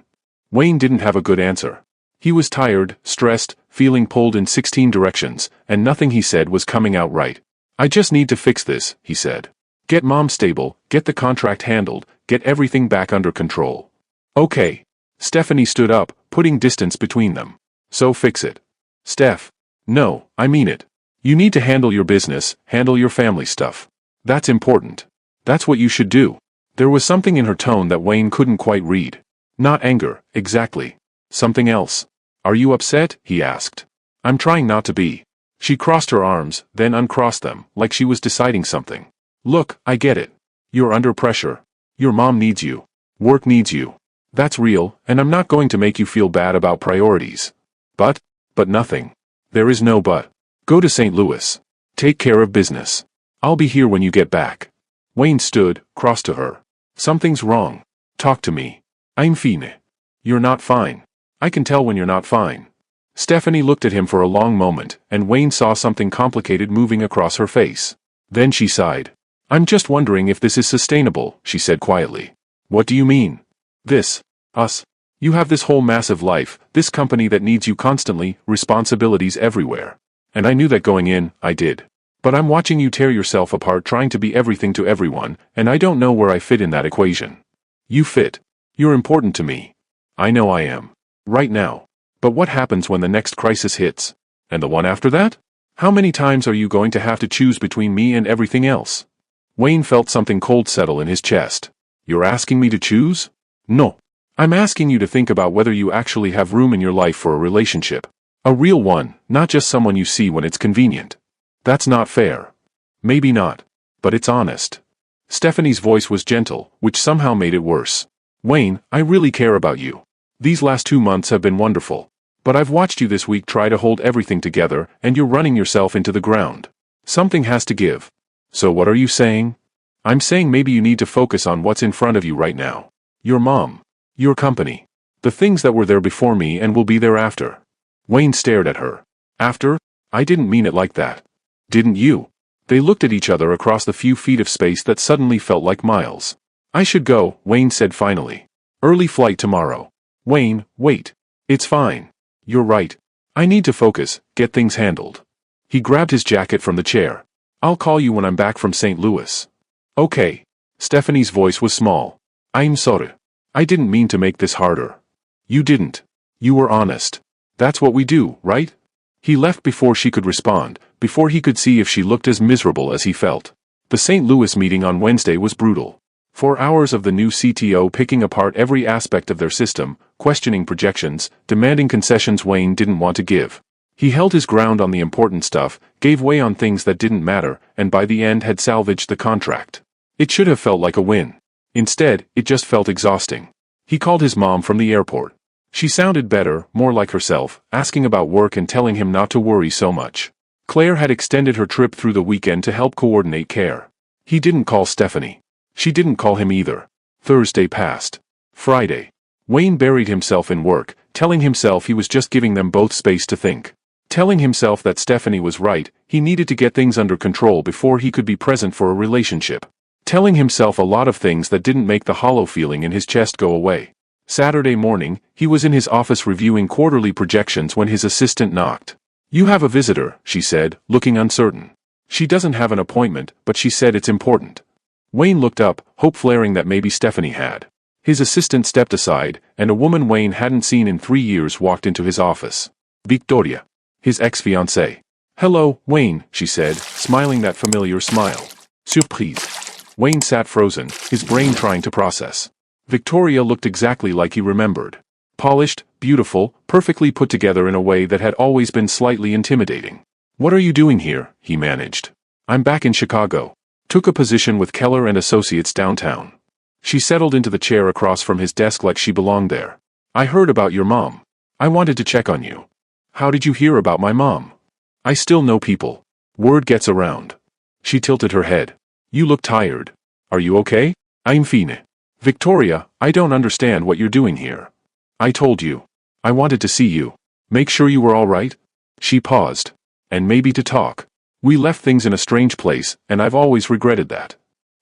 Wayne didn't have a good answer. He was tired, stressed, feeling pulled in 16 directions, and nothing he said was coming out right. "I just need to fix this," he said. "Get Mom stable, get the contract handled, get everything back under control." "Okay." Stephanie stood up, putting distance between them. "So fix it." "Steph. No, I mean it. You need to handle your business, handle your family stuff. That's important. That's what you should do." There was something in her tone that Wayne couldn't quite read. Not anger, exactly. Something else. "Are you upset?" he asked. "I'm trying not to be." She crossed her arms, then uncrossed them, like she was deciding something. "Look, I get it. You're under pressure. Your mom needs you. Work needs you. That's real, and I'm not going to make you feel bad about priorities. But nothing. There is no but. Go to St. Louis. Take care of business. I'll be here when you get back." Wayne stood, crossed to her. "Something's wrong. Talk to me." "I'm fine." "You're not fine. I can tell when you're not fine." Stephanie looked at him for a long moment, and Wayne saw something complicated moving across her face. Then she sighed. "I'm just wondering if this is sustainable," she said quietly. "What do you mean?" "This. Us. You have this whole massive life, this company that needs you constantly, responsibilities everywhere. And I knew that going in, I did. But I'm watching you tear yourself apart trying to be everything to everyone, and I don't know where I fit in that equation." "You fit. You're important to me. I know I am. Right now. But what happens when the next crisis hits? And the one after that? How many times are you going to have to choose between me and everything else?" Wayne felt something cold settle in his chest. "You're asking me to choose?" "No. I'm asking you to think about whether you actually have room in your life for a relationship. A real one, not just someone you see when it's convenient." "That's not fair." "Maybe not. But it's honest." Stephanie's voice was gentle, which somehow made it worse. "Wayne, I really care about you. These last 2 months have been wonderful. But I've watched you this week try to hold everything together, and you're running yourself into the ground. Something has to give." "So what are you saying?" "I'm saying maybe you need to focus on what's in front of you right now. Your mom. Your company. The things that were there before me and will be there after." Wayne stared at her. "After? I didn't mean it like that." "Didn't you?" They looked at each other across the few feet of space that suddenly felt like miles. "I should go," Wayne said finally. "Early flight tomorrow." "Wayne, wait. It's fine. You're right. I need to focus, get things handled." He grabbed his jacket from the chair. "I'll call you when I'm back from St. Louis." "Okay." Stephanie's voice was small. "I'm sorry. I didn't mean to make this harder." "You didn't. You were honest. That's what we do, right?" He left before she could respond, before he could see if she looked as miserable as he felt. The St. Louis meeting on Wednesday was brutal. 4 hours of the new CTO picking apart every aspect of their system, questioning projections, demanding concessions Wayne didn't want to give. He held his ground on the important stuff, gave way on things that didn't matter, and by the end had salvaged the contract. It should have felt like a win. Instead, it just felt exhausting. He called his mom from the airport. She sounded better, more like herself, asking about work and telling him not to worry so much. Claire had extended her trip through the weekend to help coordinate care. He didn't call Stephanie. She didn't call him either. Thursday passed. Friday. Wayne buried himself in work, telling himself he was just giving them both space to think. Telling himself that Stephanie was right, he needed to get things under control before he could be present for a relationship. Telling himself a lot of things that didn't make the hollow feeling in his chest go away. Saturday morning, he was in his office reviewing quarterly projections when his assistant knocked. "You have a visitor," she said, looking uncertain. She doesn't have an appointment, but she said it's important. Wayne looked up, hope flaring that maybe Stephanie had. His assistant stepped aside, and a woman Wayne hadn't seen in 3 years walked into his office. Victoria. His ex-fiancée. "Hello, Wayne," she said, smiling that familiar smile. "Surprise." Wayne sat frozen, his brain trying to process. Victoria looked exactly like he remembered. Polished, beautiful, perfectly put together in a way that had always been slightly intimidating. "What are you doing here?" he managed. "I'm back in Chicago. Took a position with Keller and Associates downtown." She settled into the chair across from his desk like she belonged there. "I heard about your mom. I wanted to check on you." "How did you hear about my mom?" "I still know people. Word gets around." She tilted her head. "You look tired. Are you okay?" "I'm fine." "Victoria, I don't understand what you're doing here." "I told you. I wanted to see you. Make sure you were all right." She paused. "And maybe to talk. We left things in a strange place, and I've always regretted that."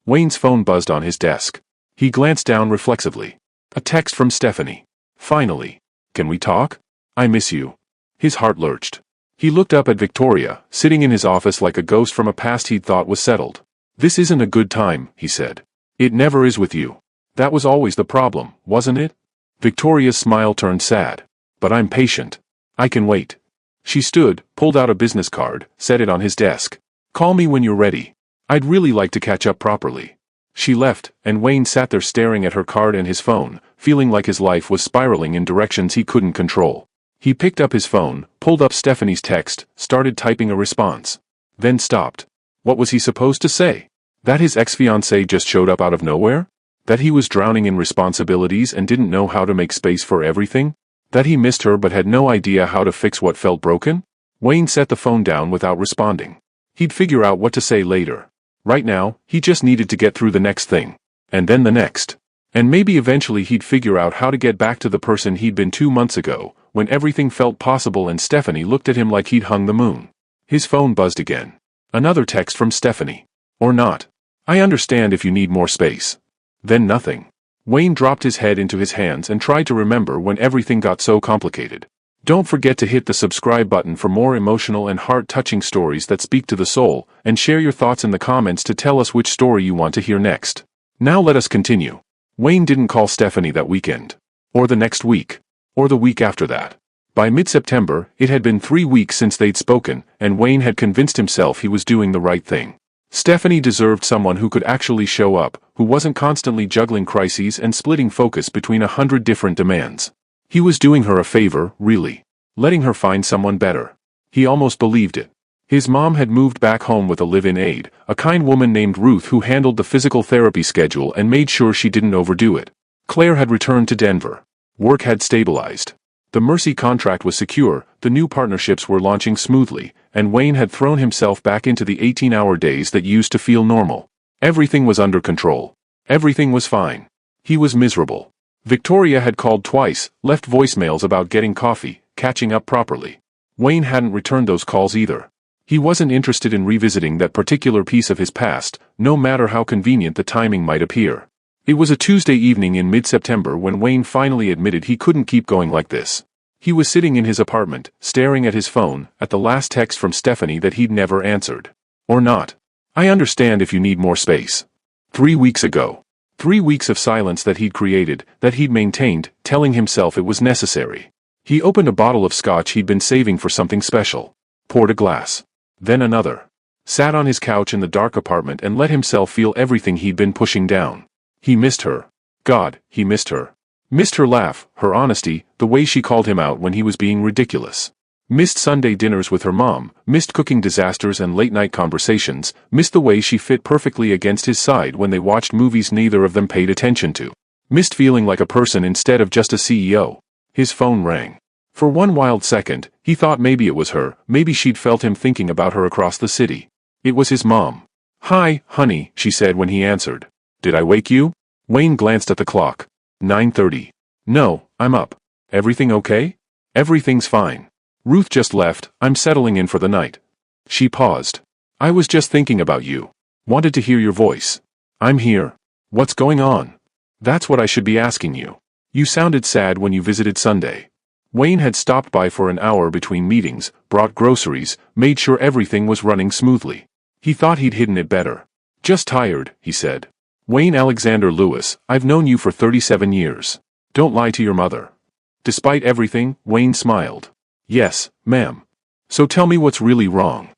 Wayne's phone buzzed on his desk. He glanced down reflexively. A text from Stephanie. "Finally. Can we talk? I miss you." His heart lurched. He looked up at Victoria, sitting in his office like a ghost from a past he'd thought was settled. "This isn't a good time," he said. "It never is with you. That was always the problem, wasn't it?" Victoria's smile turned sad. "But I'm patient. I can wait." She stood, pulled out a business card, set it on his desk. "Call me when you're ready. I'd really like to catch up properly." She left, and Wayne sat there staring at her card and his phone, feeling like his life was spiraling in directions he couldn't control. He picked up his phone, pulled up Stephanie's text, started typing a response. Then stopped. What was he supposed to say? That his ex-fiancée just showed up out of nowhere? That he was drowning in responsibilities and didn't know how to make space for everything? That he missed her but had no idea how to fix what felt broken? Wayne set the phone down without responding. He'd figure out what to say later. Right now, he just needed to get through the next thing. And then the next. And maybe eventually he'd figure out how to get back to the person he'd been 2 months ago, when everything felt possible and Stephanie looked at him like he'd hung the moon. His phone buzzed again. Another text from Stephanie. "Or not. I understand if you need more space." Then nothing. Wayne dropped his head into his hands and tried to remember when everything got so complicated. Don't forget to hit the subscribe button for more emotional and heart-touching stories that speak to the soul, and share your thoughts in the comments to tell us which story you want to hear next. Now let us continue. Wayne didn't call Stephanie that weekend. Or the next week. Or the week after that. By mid-September, it had been 3 weeks since they'd spoken, and Wayne had convinced himself he was doing the right thing. Stephanie deserved someone who could actually show up, who wasn't constantly juggling crises and splitting focus between 100 different demands. He was doing her a favor, really. Letting her find someone better. He almost believed it. His mom had moved back home with a live-in aide, a kind woman named Ruth who handled the physical therapy schedule and made sure she didn't overdo it. Claire had returned to Denver. Work had stabilized. The Mercy contract was secure, the new partnerships were launching smoothly, and Wayne had thrown himself back into the 18-hour days that used to feel normal. Everything was under control. Everything was fine. He was miserable. Victoria had called twice, left voicemails about getting coffee, catching up properly. Wayne hadn't returned those calls either. He wasn't interested in revisiting that particular piece of his past, no matter how convenient the timing might appear. It was a Tuesday evening in mid-September when Wayne finally admitted he couldn't keep going like this. He was sitting in his apartment, staring at his phone, at the last text from Stephanie that he'd never answered. "Or not. I understand if you need more space." 3 weeks ago. 3 weeks of silence that he'd created, that he'd maintained, telling himself it was necessary. He opened a bottle of scotch he'd been saving for something special. Poured a glass. Then another. Sat on his couch in the dark apartment and let himself feel everything he'd been pushing down. He missed her. God, he missed her. Missed her laugh, her honesty, the way she called him out when he was being ridiculous. Missed Sunday dinners with her mom, missed cooking disasters and late-night conversations, missed the way she fit perfectly against his side when they watched movies neither of them paid attention to. Missed feeling like a person instead of just a CEO. His phone rang. For one wild second, he thought maybe it was her, maybe she'd felt him thinking about her across the city. It was his mom. "Hi, honey," she said when he answered. "Did I wake you?" Wayne glanced at the clock. 9:30. "No, I'm up. Everything okay?" "Everything's fine. Ruth just left, I'm settling in for the night." She paused. "I was just thinking about you. Wanted to hear your voice." "I'm here. What's going on?" "That's what I should be asking you. You sounded sad when you visited Sunday." Wayne had stopped by for an hour between meetings, brought groceries, made sure everything was running smoothly. He thought he'd hidden it better. Just tired, he said. Wayne Alexander Lewis, I've known you for 37 years. Don't lie to your mother. Despite everything, Wayne smiled. Yes, ma'am. So tell me what's really wrong.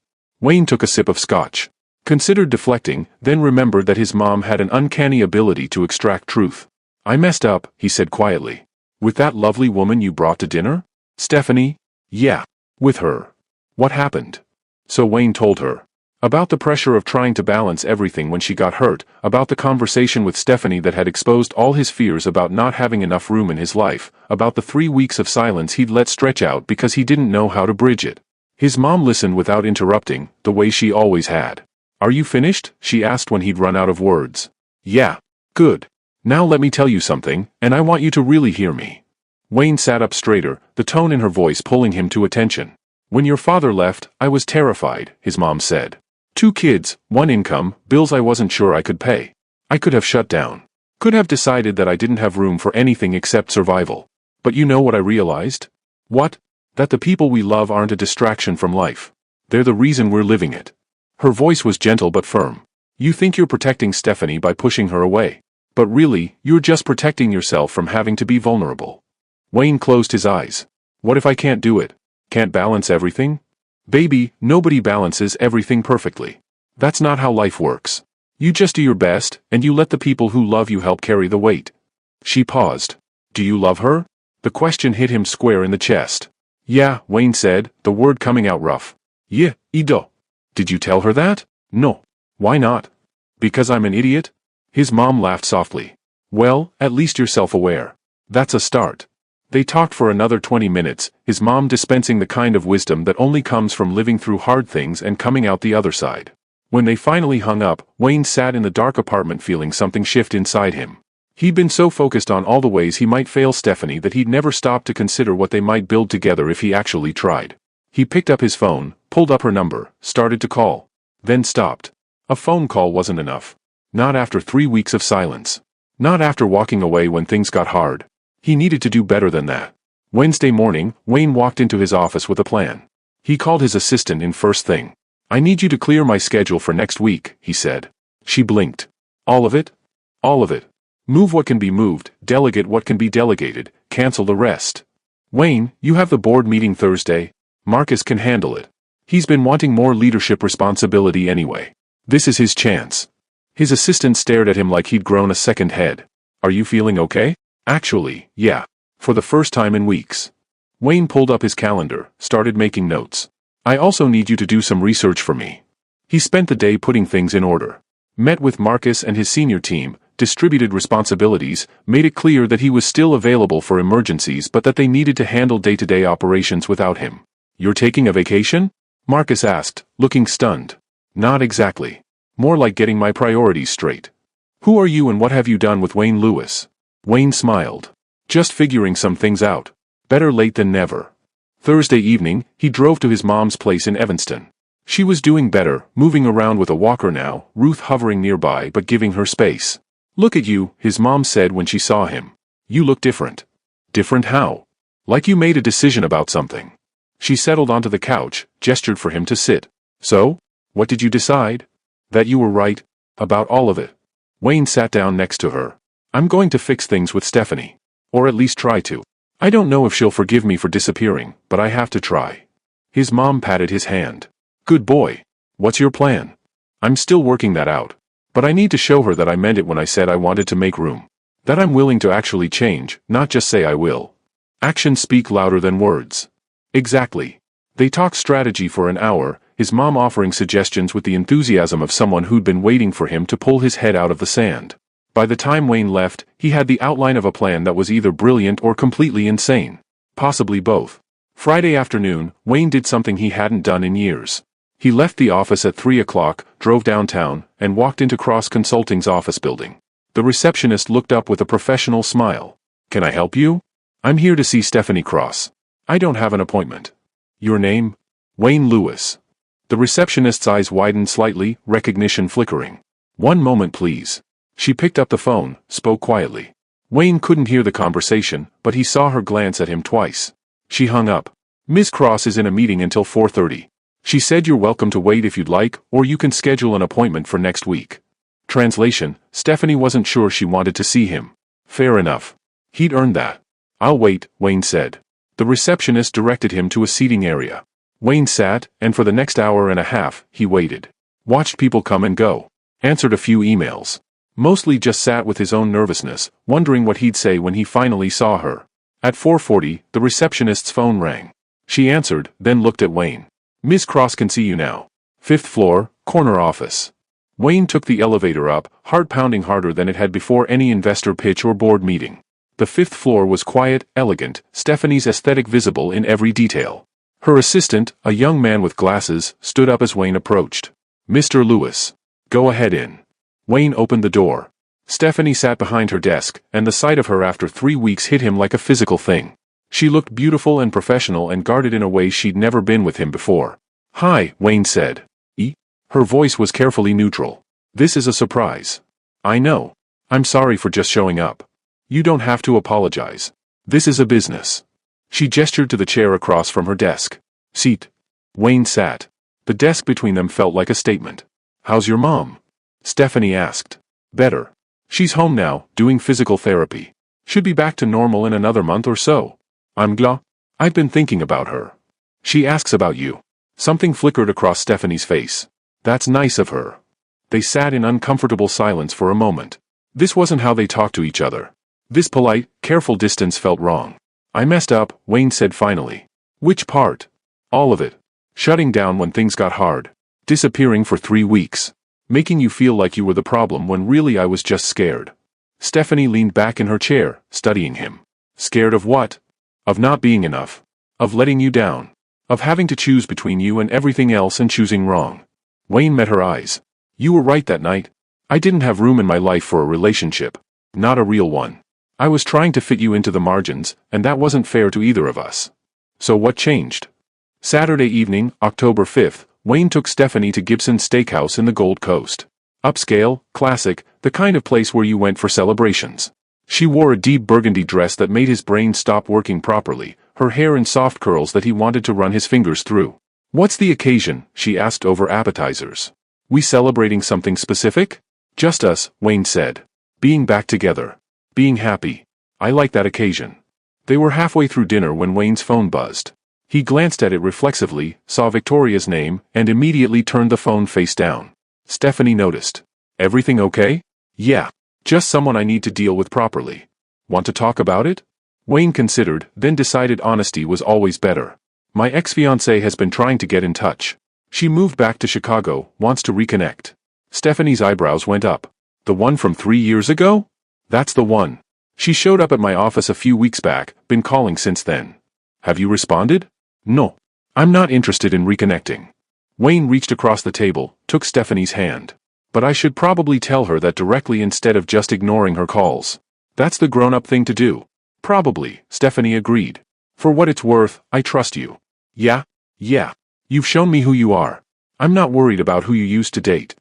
Wayne took a sip of scotch. Considered deflecting, then remembered that his mom had an uncanny ability to extract truth. I messed up, he said quietly. With that lovely woman you brought to dinner? Stephanie? Yeah. With her. What happened? So Wayne told her. About the pressure of trying to balance everything when she got hurt, about the conversation with Stephanie that had exposed all his fears about not having enough room in his life, about the 3 weeks of silence he'd let stretch out because he didn't know how to bridge it. His mom listened without interrupting, the way she always had. Are you finished? She asked when he'd run out of words. Yeah. Good. Now let me tell you something, and I want you to really hear me. Wayne sat up straighter, the tone in her voice pulling him to attention. When your father left, I was terrified, his mom said. 2 kids, 1 income, bills I wasn't sure I could pay. I could have shut down. Could have decided that I didn't have room for anything except survival. But you know what I realized? What? That the people we love aren't a distraction from life. They're the reason we're living it. Her voice was gentle but firm. You think you're protecting Stephanie by pushing her away. But really, you're just protecting yourself from having to be vulnerable. Wayne closed his eyes. What if I can't do it? Can't balance everything? Baby, nobody balances everything perfectly. That's not how life works. You just do your best, and you let the people who love you help carry the weight. She paused. Do you love her? The question hit him square in the chest. Yeah, Wayne said, the word coming out rough. Yeah, I do. Did you tell her that? No. Why not? Because I'm an idiot? His mom laughed softly. Well, at least you're self-aware. That's a start. They talked for another 20 minutes, his mom dispensing the kind of wisdom that only comes from living through hard things and coming out the other side. When they finally hung up, Wayne sat in the dark apartment feeling something shift inside him. He'd been so focused on all the ways he might fail Stephanie that he'd never stopped to consider what they might build together if he actually tried. He picked up his phone, pulled up her number, started to call. Then stopped. A phone call wasn't enough. Not after 3 weeks of silence. Not after walking away when things got hard. He needed to do better than that. Wednesday morning, Wayne walked into his office with a plan. He called his assistant in first thing. I need you to clear my schedule for next week, he said. She blinked. All of it? All of it. Move what can be moved, delegate what can be delegated, cancel the rest. Wayne, you have the board meeting Thursday. Marcus can handle it. He's been wanting more leadership responsibility anyway. This is his chance. His assistant stared at him like he'd grown a second head. Are you feeling okay? Actually, yeah. For the first time in weeks. Wayne pulled up his calendar, started making notes. I also need you to do some research for me. He spent the day putting things in order. Met with Marcus and his senior team, distributed responsibilities, made it clear that he was still available for emergencies but that they needed to handle day-to-day operations without him. You're taking a vacation? Marcus asked, looking stunned. Not exactly. More like getting my priorities straight. Who are you and what have you done with Wayne Lewis? Wayne smiled. Just figuring some things out. Better late than never. Thursday evening, he drove to his mom's place in Evanston. She was doing better, moving around with a walker now, Ruth hovering nearby but giving her space. Look at you, his mom said when she saw him. You look different. Different how? Like you made a decision about something. She settled onto the couch, gestured for him to sit. So? What did you decide? That you were right. About all of it. Wayne sat down next to her. I'm going to fix things with Stephanie. Or at least try to. I don't know if she'll forgive me for disappearing, but I have to try. His mom patted his hand. Good boy. What's your plan? I'm still working that out. But I need to show her that I meant it when I said I wanted to make room. That I'm willing to actually change, not just say I will. Actions speak louder than words. Exactly. They talked strategy for an hour, his mom offering suggestions with the enthusiasm of someone who'd been waiting for him to pull his head out of the sand. By the time Wayne left, he had the outline of a plan that was either brilliant or completely insane. Possibly both. Friday afternoon, Wayne did something he hadn't done in years. He left the office at 3 o'clock, drove downtown, and walked into Cross Consulting's office building. The receptionist looked up with a professional smile. Can I help you? I'm here to see Stephanie Cross. I don't have an appointment. Your name? Wayne Lewis. The receptionist's eyes widened slightly, recognition flickering. One moment please. She picked up the phone, spoke quietly. Wayne couldn't hear the conversation, but he saw her glance at him twice. She hung up. Ms. Cross is in a meeting until 4:30. She said you're welcome to wait if you'd like, or you can schedule an appointment for next week. Translation: Stephanie wasn't sure she wanted to see him. Fair enough. He'd earned that. I'll wait, Wayne said. The receptionist directed him to a seating area. Wayne sat, and for the next hour and a half, he waited. Watched people come and go. Answered a few emails. Mostly just sat with his own nervousness, wondering what he'd say when he finally saw her. At 4:40, the receptionist's phone rang. She answered, then looked at Wayne. Ms. Cross can see you now. 5th floor, corner office. Wayne took the elevator up, heart pounding harder than it had before any investor pitch or board meeting. The 5th floor was quiet, elegant, Stephanie's aesthetic visible in every detail. Her assistant, a young man with glasses, stood up as Wayne approached. Mr. Lewis. Go ahead in. Wayne opened the door. Stephanie sat behind her desk, and the sight of her after 3 weeks hit him like a physical thing. She looked beautiful and professional and guarded in a way she'd never been with him before. Hi, Wayne said. Her voice was carefully neutral. This is a surprise. I know. I'm sorry for just showing up. You don't have to apologize. This is a business. She gestured to the chair across from her desk. Seat. Wayne sat. The desk between them felt like a statement. How's your mom? Stephanie asked. Better. She's home now, doing physical therapy. Should be back to normal in another month or so. I'm glad. I've been thinking about her. She asks about you. Something flickered across Stephanie's face. That's nice of her. They sat in uncomfortable silence for a moment. This wasn't how they talked to each other. This polite, careful distance felt wrong. I messed up, Wayne said finally. Which part? All of it. Shutting down when things got hard. Disappearing for 3 weeks. Making you feel like you were the problem when really I was just scared. Stephanie leaned back in her chair, studying him. Scared of what? Of not being enough. Of letting you down. Of having to choose between you and everything else and choosing wrong. Wayne met her eyes. You were right that night. I didn't have room in my life for a relationship. Not a real one. I was trying to fit you into the margins, and that wasn't fair to either of us. So what changed? Saturday evening, October 5th, Wayne took Stephanie to Gibson's Steakhouse in the Gold Coast. Upscale, classic, the kind of place where you went for celebrations. She wore a deep burgundy dress that made his brain stop working properly, her hair in soft curls that he wanted to run his fingers through. What's the occasion? She asked over appetizers. We celebrating something specific? Just us, Wayne said. Being back together. Being happy. I like that occasion. They were halfway through dinner when Wayne's phone buzzed. He glanced at it reflexively, saw Victoria's name, and immediately turned the phone face down. Stephanie noticed. Everything okay? Yeah. Just someone I need to deal with properly. Want to talk about it? Wayne considered, then decided honesty was always better. My ex-fiancée has been trying to get in touch. She moved back to Chicago, wants to reconnect. Stephanie's eyebrows went up. The one from 3 years ago? That's the one. She showed up at my office a few weeks back, been calling since then. Have you responded? No. I'm not interested in reconnecting. Wayne reached across the table, took Stephanie's hand. But I should probably tell her that directly instead of just ignoring her calls. That's the grown-up thing to do. Probably, Stephanie agreed. For what it's worth, I trust you. Yeah? You've shown me who you are. I'm not worried about who you used to date.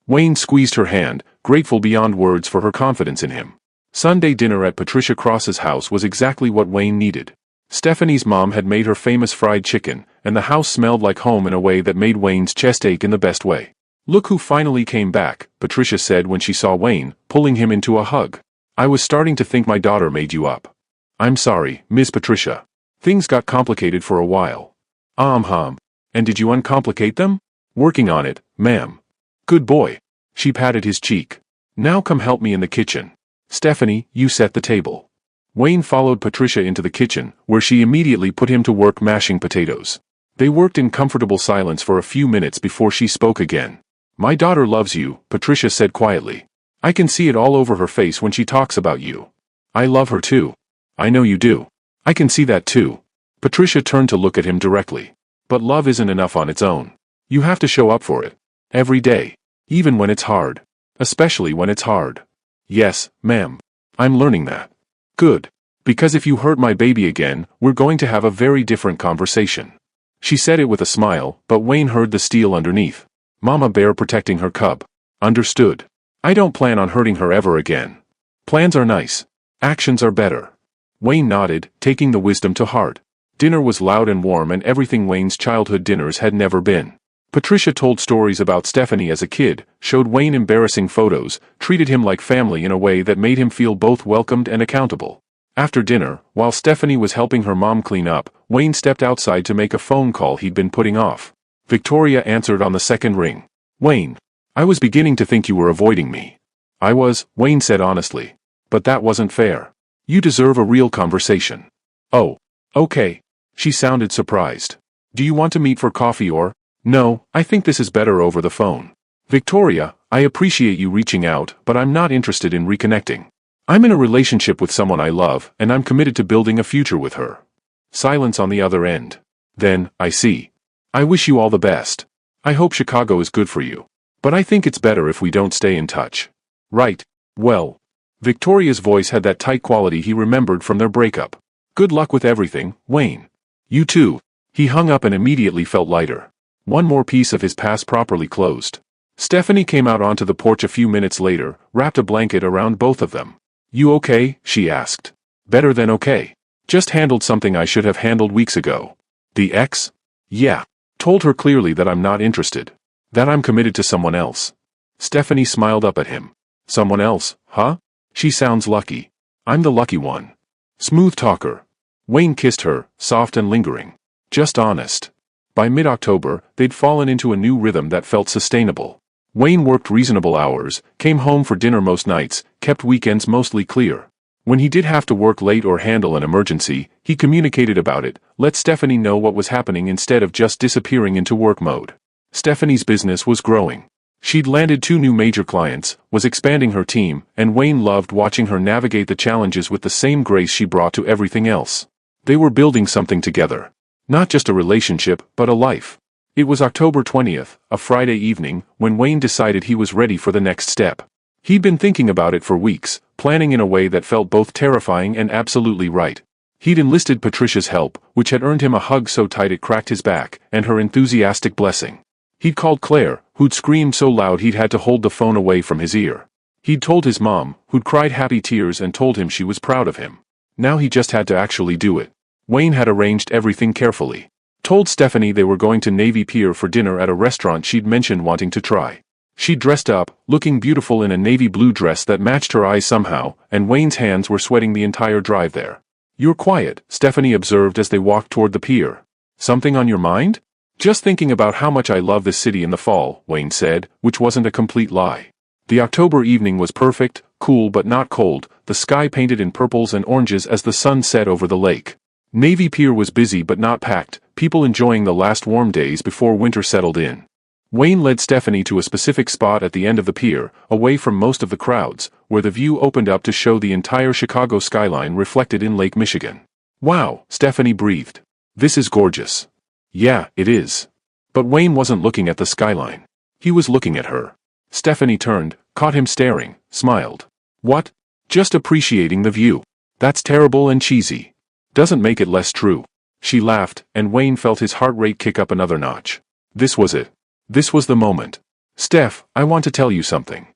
Wayne squeezed her hand, grateful beyond words for her confidence in him. Sunday dinner at Patricia Cross's house was exactly what Wayne needed. Stephanie's mom had made her famous fried chicken, and the house smelled like home in a way that made Wayne's chest ache in the best way. Look who finally came back, Patricia said when she saw Wayne, pulling him into a hug. I was starting to think my daughter made you up. I'm sorry, Miss Patricia. Things got complicated for a while. And did you uncomplicate them? Working on it, ma'am. Good boy. She patted his cheek. Now come help me in the kitchen. Stephanie, you set the table. Wayne followed Patricia into the kitchen, where she immediately put him to work mashing potatoes. They worked in comfortable silence for a few minutes before she spoke again. My daughter loves you, Patricia said quietly. I can see it all over her face when she talks about you. I love her too. I know you do. I can see that too. Patricia turned to look at him directly. But love isn't enough on its own. You have to show up for it. Every day. Even when it's hard. Especially when it's hard. Yes, ma'am. I'm learning that. Good. Because if you hurt my baby again, we're going to have a very different conversation. She said it with a smile, but Wayne heard the steel underneath. Mama bear protecting her cub. Understood. I don't plan on hurting her ever again. Plans are nice. Actions are better. Wayne nodded, taking the wisdom to heart. Dinner was loud and warm and everything Wayne's childhood dinners had never been. Patricia told stories about Stephanie as a kid, showed Wayne embarrassing photos, treated him like family in a way that made him feel both welcomed and accountable. After dinner, while Stephanie was helping her mom clean up, Wayne stepped outside to make a phone call he'd been putting off. Victoria answered on the second ring. "Wayne, I was beginning to think you were avoiding me." "I was," Wayne said honestly. "But that wasn't fair. You deserve a real conversation." "Oh, okay." She sounded surprised. "Do you want to meet for coffee or—" "No, I think this is better over the phone. Victoria, I appreciate you reaching out, but I'm not interested in reconnecting. I'm in a relationship with someone I love, and I'm committed to building a future with her." Silence on the other end. Then, "I see. I wish you all the best. I hope Chicago is good for you. But I think it's better if we don't stay in touch." "Right. Well." Victoria's voice had that tight quality he remembered from their breakup. "Good luck with everything, Wayne." "You too." He hung up and immediately felt lighter. One more piece of his past properly closed. Stephanie came out onto the porch a few minutes later, wrapped a blanket around both of them. "You okay?" she asked. "Better than okay. Just handled something I should have handled weeks ago." "The ex?" "Yeah. Told her clearly that I'm not interested. That I'm committed to someone else." Stephanie smiled up at him. "Someone else, huh? She sounds lucky. I'm the lucky one." Smooth talker. Wayne kissed her, soft and lingering. Just honest. By mid-October, they'd fallen into a new rhythm that felt sustainable. Wayne worked reasonable hours, came home for dinner most nights, kept weekends mostly clear. When he did have to work late or handle an emergency, he communicated about it, let Stephanie know what was happening instead of just disappearing into work mode. Stephanie's business was growing. She'd landed 2 new major clients, was expanding her team, and Wayne loved watching her navigate the challenges with the same grace she brought to everything else. They were building something together. Not just a relationship, but a life. It was October 20th, a Friday evening, when Wayne decided he was ready for the next step. He'd been thinking about it for weeks, planning in a way that felt both terrifying and absolutely right. He'd enlisted Patricia's help, which had earned him a hug so tight it cracked his back, and her enthusiastic blessing. He'd called Claire, who'd screamed so loud he'd had to hold the phone away from his ear. He'd told his mom, who'd cried happy tears and told him she was proud of him. Now he just had to actually do it. Wayne had arranged everything carefully. Told Stephanie they were going to Navy Pier for dinner at a restaurant she'd mentioned wanting to try. She dressed up, looking beautiful in a navy blue dress that matched her eyes somehow, and Wayne's hands were sweating the entire drive there. "You're quiet," Stephanie observed as they walked toward the pier. "Something on your mind?" "Just thinking about how much I love this city in the fall," Wayne said, which wasn't a complete lie. The October evening was perfect, cool but not cold, the sky painted in purples and oranges as the sun set over the lake. Navy Pier was busy but not packed, people enjoying the last warm days before winter settled in. Wayne led Stephanie to a specific spot at the end of the pier, away from most of the crowds, where the view opened up to show the entire Chicago skyline reflected in Lake Michigan. "Wow," Stephanie breathed. "This is gorgeous." "Yeah, it is." But Wayne wasn't looking at the skyline. He was looking at her. Stephanie turned, caught him staring, smiled. "What? Just appreciating the view. That's terrible and cheesy. Doesn't make it less true." She laughed, and Wayne felt his heart rate kick up another notch. This was it. This was the moment. "Steph, I want to tell you something."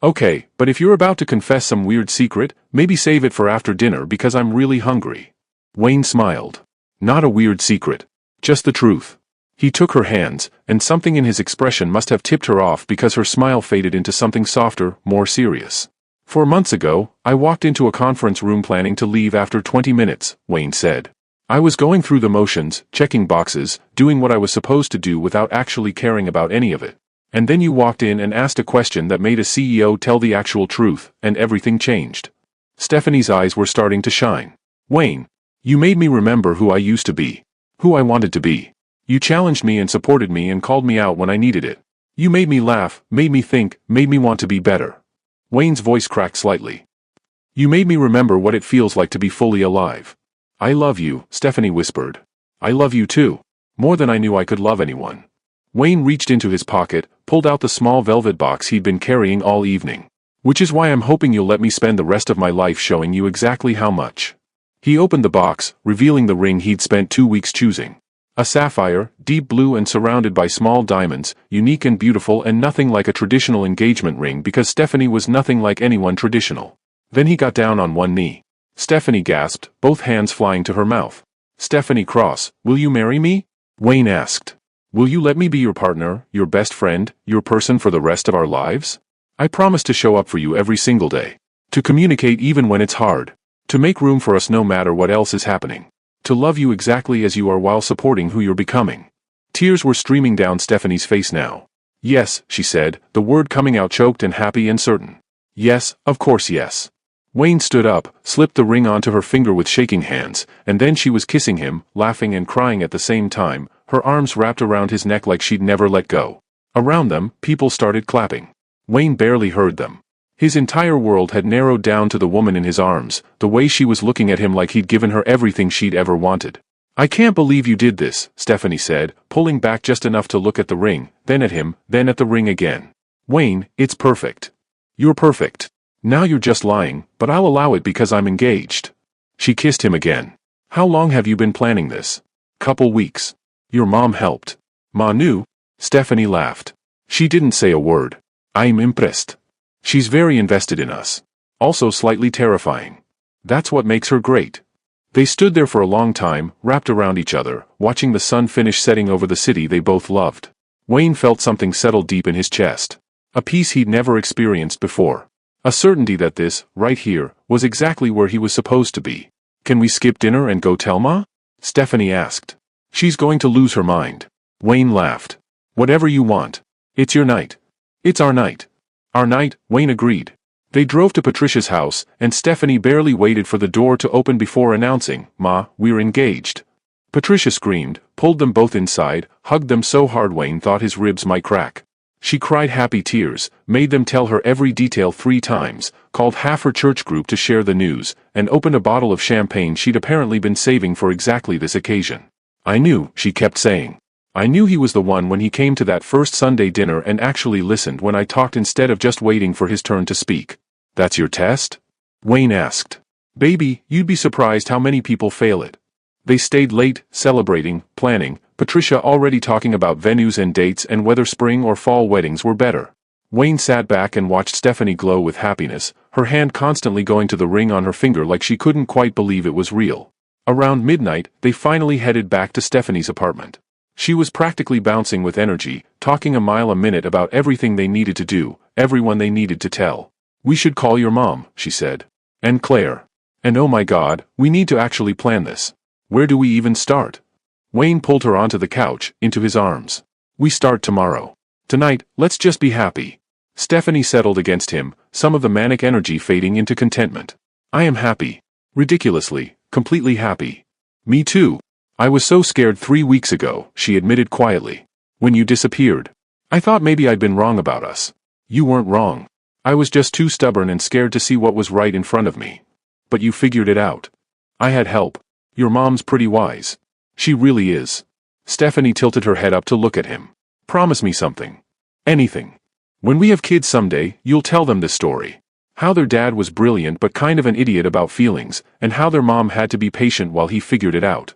"Okay, but if you're about to confess some weird secret, maybe save it for after dinner because I'm really hungry." Wayne smiled. "Not a weird secret. Just the truth." He took her hands, and something in his expression must have tipped her off because her smile faded into something softer, more serious. "4 months ago, I walked into a conference room planning to leave after 20 minutes, Wayne said. "I was going through the motions, checking boxes, doing what I was supposed to do without actually caring about any of it. And then you walked in and asked a question that made a CEO tell the actual truth, and everything changed." Stephanie's eyes were starting to shine. "Wayne, you made me remember who I used to be. Who I wanted to be. You challenged me and supported me and called me out when I needed it. You made me laugh, made me think, made me want to be better." Wayne's voice cracked slightly. "You made me remember what it feels like to be fully alive." "I love you," Stephanie whispered. "I love you too. More than I knew I could love anyone." Wayne reached into his pocket, pulled out the small velvet box he'd been carrying all evening. "Which is why I'm hoping you'll let me spend the rest of my life showing you exactly how much." He opened the box, revealing the ring he'd spent 2 weeks choosing. A sapphire, deep blue and surrounded by small diamonds, unique and beautiful and nothing like a traditional engagement ring because Stephanie was nothing like anyone traditional. Then he got down on one knee. Stephanie gasped, both hands flying to her mouth. Stephanie cross, will you marry me? Wayne asked. Will you let me be your partner, your best friend, your person for the rest of our lives? I promise to show up for you every single day. To communicate even when it's hard. To make room for us no matter what else is happening. To love you exactly as you are while supporting who you're becoming. Tears were streaming down Stephanie's face now. Yes, she said, the word coming out choked and happy and certain. Yes, of course yes. Wayne stood up, slipped the ring onto her finger with shaking hands, and then she was kissing him, laughing and crying at the same time, her arms wrapped around his neck like she'd never let go. Around them, people started clapping. Wayne barely heard them. His entire world had narrowed down to the woman in his arms, the way she was looking at him like he'd given her everything she'd ever wanted. I can't believe you did this, Stephanie said, pulling back just enough to look at the ring, then at him, then at the ring again. Wayne, it's perfect. You're perfect. Now you're just lying, but I'll allow it because I'm engaged. She kissed him again. How long have you been planning this? Couple weeks. Your mom helped. Ma knew? Stephanie laughed. She didn't say a word. I'm impressed. She's very invested in us. Also slightly terrifying. That's what makes her great. They stood there for a long time, wrapped around each other, watching the sun finish setting over the city they both loved. Wayne felt something settle deep in his chest. A peace he'd never experienced before. A certainty that this, right here, was exactly where he was supposed to be. Can we skip dinner and go tell Ma? Stephanie asked. She's going to lose her mind. Wayne laughed. Whatever you want. It's your night. It's our night. Our night, Wayne agreed. They drove to Patricia's house, and Stephanie barely waited for the door to open before announcing, Ma, we're engaged. Patricia screamed, pulled them both inside, hugged them so hard Wayne thought his ribs might crack. She cried happy tears, made them tell her every detail 3 times, called half her church group to share the news, and opened a bottle of champagne she'd apparently been saving for exactly this occasion. I knew, she kept saying. I knew he was the one when he came to that first Sunday dinner and actually listened when I talked instead of just waiting for his turn to speak. That's your test? Wayne asked. Baby, you'd be surprised how many people fail it. They stayed late, celebrating, planning, Patricia already talking about venues and dates and whether spring or fall weddings were better. Wayne sat back and watched Stephanie glow with happiness, her hand constantly going to the ring on her finger like she couldn't quite believe it was real. Around midnight, they finally headed back to Stephanie's apartment. She was practically bouncing with energy, talking a mile a minute about everything they needed to do, everyone they needed to tell. We should call your mom, she said. And Claire. And oh my God, we need to actually plan this. Where do we even start? Wayne pulled her onto the couch, into his arms. We start tomorrow. Tonight, let's just be happy. Stephanie settled against him, some of the manic energy fading into contentment. I am happy. Ridiculously, completely happy. Me too. I was so scared 3 weeks ago, she admitted quietly. When you disappeared. I thought maybe I'd been wrong about us. You weren't wrong. I was just too stubborn and scared to see what was right in front of me. But you figured it out. I had help. Your mom's pretty wise. She really is. Stephanie tilted her head up to look at him. Promise me something. Anything. When we have kids someday, you'll tell them this story. How their dad was brilliant but kind of an idiot about feelings, and how their mom had to be patient while he figured it out.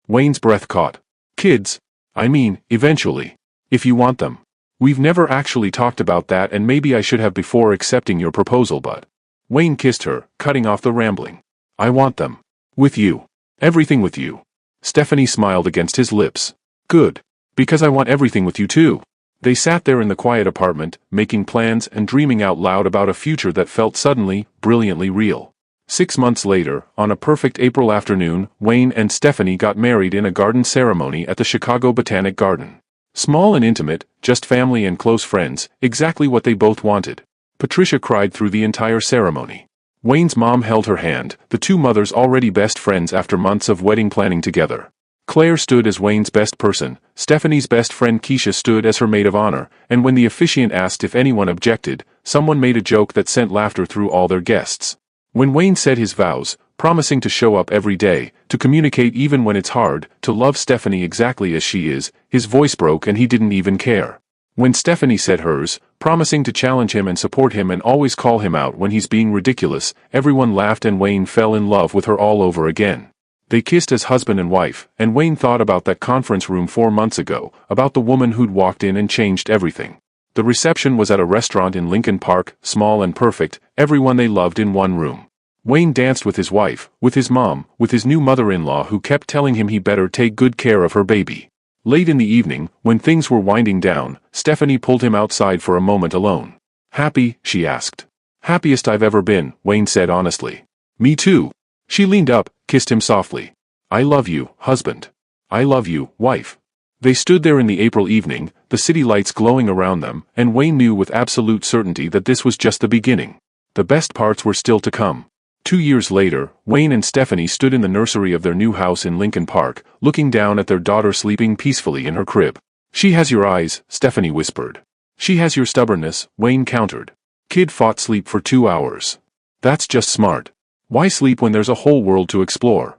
Wayne's breath caught. Kids? I mean, eventually. If you want them. We've never actually talked about that and maybe I should have before accepting your proposal but... Wayne kissed her, cutting off the rambling. I want them. With you. Everything with you. Stephanie smiled against his lips. Good. Because I want everything with you too. They sat there in the quiet apartment, making plans and dreaming out loud about a future that felt suddenly, brilliantly real. 6 months later, on a perfect April afternoon, Wayne and Stephanie got married in a garden ceremony at the Chicago Botanic Garden. Small and intimate, just family and close friends, exactly what they both wanted. Patricia cried through the entire ceremony. Wayne's mom held her hand, the two mothers already best friends after months of wedding planning together. Claire stood as Wayne's best person, Stephanie's best friend Keisha stood as her maid of honor, and when the officiant asked if anyone objected, someone made a joke that sent laughter through all their guests. When Wayne said his vows, promising to show up every day, to communicate even when it's hard, to love Stephanie exactly as she is, his voice broke and he didn't even care. When Stephanie said hers, promising to challenge him and support him and always call him out when he's being ridiculous, everyone laughed and Wayne fell in love with her all over again. They kissed as husband and wife, and Wayne thought about that conference room 4 months ago, about the woman who'd walked in and changed everything. The reception was at a restaurant in Lincoln Park, small and perfect, everyone they loved in one room. Wayne danced with his wife, with his mom, with his new mother-in-law who kept telling him he better take good care of her baby. Late in the evening, when things were winding down, Stephanie pulled him outside for a moment alone. "Happy?" she asked. "Happiest I've ever been," Wayne said honestly. "Me too." She leaned up, kissed him softly. "I love you, husband. I love you, wife." They stood there in the April evening, the city lights glowing around them, and Wayne knew with absolute certainty that this was just the beginning. The best parts were still to come. 2 years later, Wayne and Stephanie stood in the nursery of their new house in Lincoln Park, looking down at their daughter sleeping peacefully in her crib. "She has your eyes," Stephanie whispered. "She has your stubbornness," Wayne countered. "Kid fought sleep for 2 hours. That's just smart. Why sleep when there's a whole world to explore?"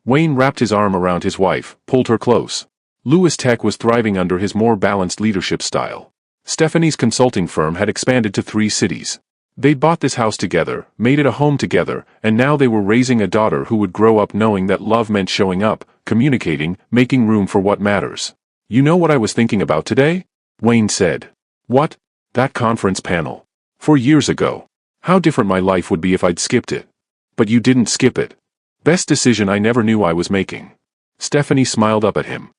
Wayne wrapped his arm around his wife, pulled her close. Lewis Tech was thriving under his more balanced leadership style. Stephanie's consulting firm had expanded to 3 cities. They'd bought this house together, made it a home together, and now they were raising a daughter who would grow up knowing that love meant showing up, communicating, making room for what matters. "You know what I was thinking about today?" Wayne said. "What?" "That conference panel. 4 years ago. How different my life would be if I'd skipped it." "But you didn't skip it." "Best decision I never knew I was making." Stephanie smiled up at him.